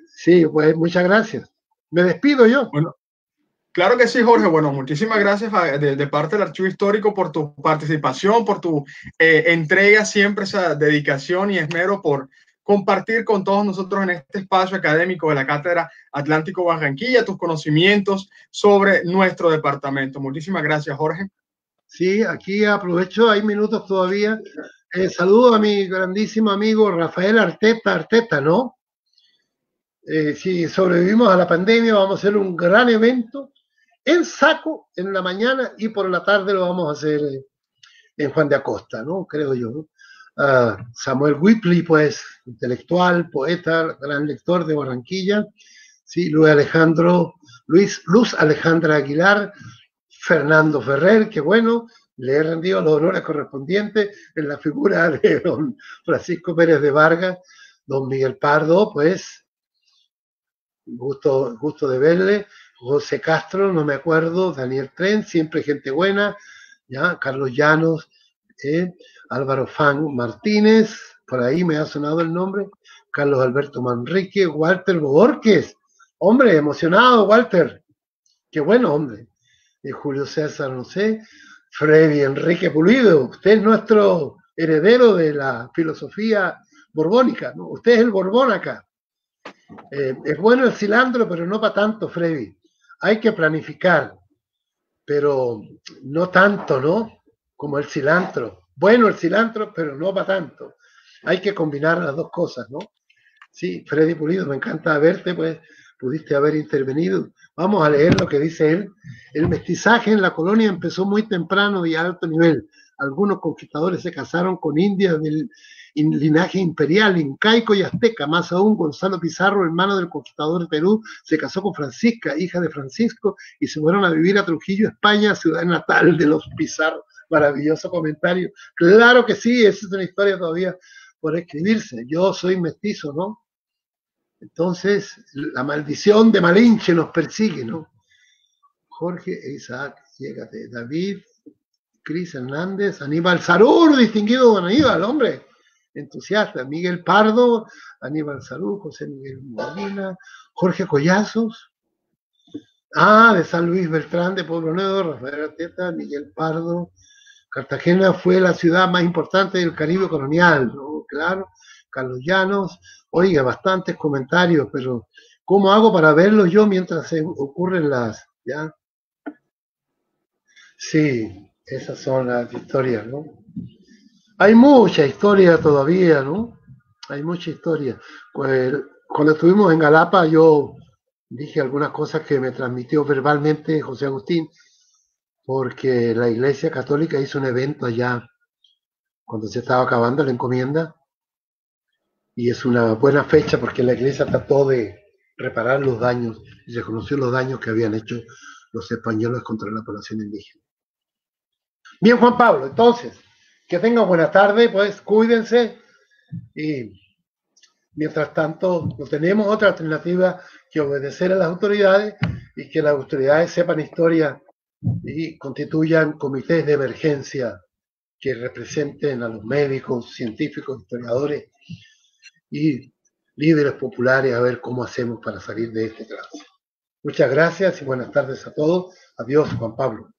Sí, pues muchas gracias. Me despido yo. Bueno, claro que sí, Jorge. Bueno, muchísimas gracias de parte del Archivo Histórico por tu participación, por tu entrega, siempre esa dedicación y esmero por compartir con todos nosotros en este espacio académico de la Cátedra Atlántico Barranquilla tus conocimientos sobre nuestro departamento. Muchísimas gracias, Jorge. Sí, aquí aprovecho, hay minutos todavía. Saludo a mi grandísimo amigo Rafael Arteta, ¿no? Si sobrevivimos a la pandemia, vamos a hacer un gran evento en Saco en la mañana, y por la tarde lo vamos a hacer en Juan de Acosta, ¿no? Creo yo, ¿no? Samuel Whipley, pues, intelectual, poeta, gran lector de Barranquilla, sí, Luz Alejandra Aguilar, Fernando Ferrer, que bueno, le he rendido los honores correspondientes en la figura de don Francisco Pérez de Vargas, don Miguel Pardo, pues, gusto de verle, José Castro, no me acuerdo, Daniel Tren, siempre gente buena, ya, Carlos Llanos, Álvaro Fan Martínez, por ahí me ha sonado el nombre, Carlos Alberto Manrique, Walter Borges, hombre, emocionado, Walter, qué bueno, hombre, y Julio César, no sé, Freddy Enrique Pulido, usted es nuestro heredero de la filosofía borbónica, ¿no? Usted es el Borbón acá. Es bueno el cilantro, pero no para tanto, Freddy. Hay que planificar, pero no tanto, ¿no? Como el cilantro. Bueno el cilantro, pero no para tanto. Hay que combinar las dos cosas, ¿no? Sí, Freddy Pulido, me encanta verte, pues pudiste haber intervenido. Vamos a leer lo que dice él. El mestizaje en la colonia empezó muy temprano y a alto nivel. Algunos conquistadores se casaron con indias del linaje imperial, incaico y azteca. Más aún, Gonzalo Pizarro, hermano del conquistador de Perú, se casó con Francisca, hija de Francisco, y se fueron a vivir a Trujillo, España, ciudad natal de los Pizarro. Maravilloso comentario. Claro que sí, esa es una historia todavía por escribirse. Yo soy mestizo, ¿no? Entonces, la maldición de Malinche nos persigue, ¿no? Jorge e Isaac, llégate. David, Cris Hernández, Aníbal Sarur, distinguido don Aníbal, hombre, entusiasta. Miguel Pardo, Aníbal Sarur, José Miguel Molina, Jorge Collazos, de San Luis Beltrán, de Pueblo Nuevo, Rafael Arteta, Miguel Pardo. Cartagena fue la ciudad más importante del Caribe colonial, ¿no? Claro. Carlos Llanos, oiga, bastantes comentarios, pero ¿cómo hago para verlos yo mientras se ocurren ya? Sí, esas son las historias, ¿no? Hay mucha historia todavía, ¿no? Hay mucha historia. Pues, cuando estuvimos en Galapa, yo dije algunas cosas que me transmitió verbalmente José Agustín, porque la Iglesia Católica hizo un evento allá cuando se estaba acabando la encomienda, y es una buena fecha porque la iglesia trató de reparar los daños y reconocer los daños que habían hecho los españoles contra la población indígena. Bien, Juan Pablo, entonces, que tengan buena tarde, pues cuídense y mientras tanto no tenemos otra alternativa que obedecer a las autoridades y que las autoridades sepan historia y constituyan comités de emergencia que representen a los médicos, científicos, historiadores y líderes populares a ver cómo hacemos para salir de este trance. Muchas gracias y buenas tardes a todos. Adiós, Juan Pablo.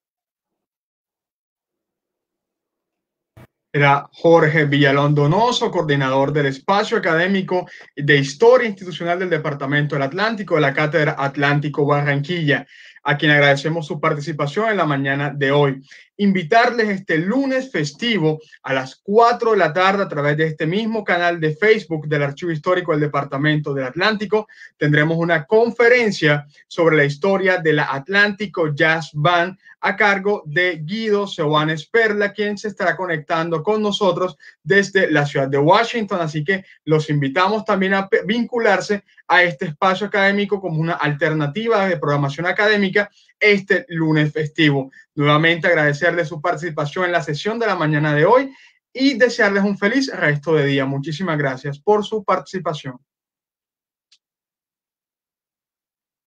Era Jorge Villalón Donoso, coordinador del espacio académico de Historia Institucional del Departamento del Atlántico de la Cátedra Atlántico Barranquilla, a quien agradecemos su participación en la mañana de hoy. Invitarles este lunes festivo a las 4 de la tarde a través de este mismo canal de Facebook del Archivo Histórico del Departamento del Atlántico. Tendremos una conferencia sobre la historia de la Atlántico Jazz Band a cargo de Guido Seoanes Perla, quien se estará conectando con nosotros desde la ciudad de Washington. Así que los invitamos también a vincularse a este espacio académico como una alternativa de programación académica este lunes festivo. Nuevamente agradecerles su participación en la sesión de la mañana de hoy y desearles un feliz resto de día. Muchísimas gracias por su participación.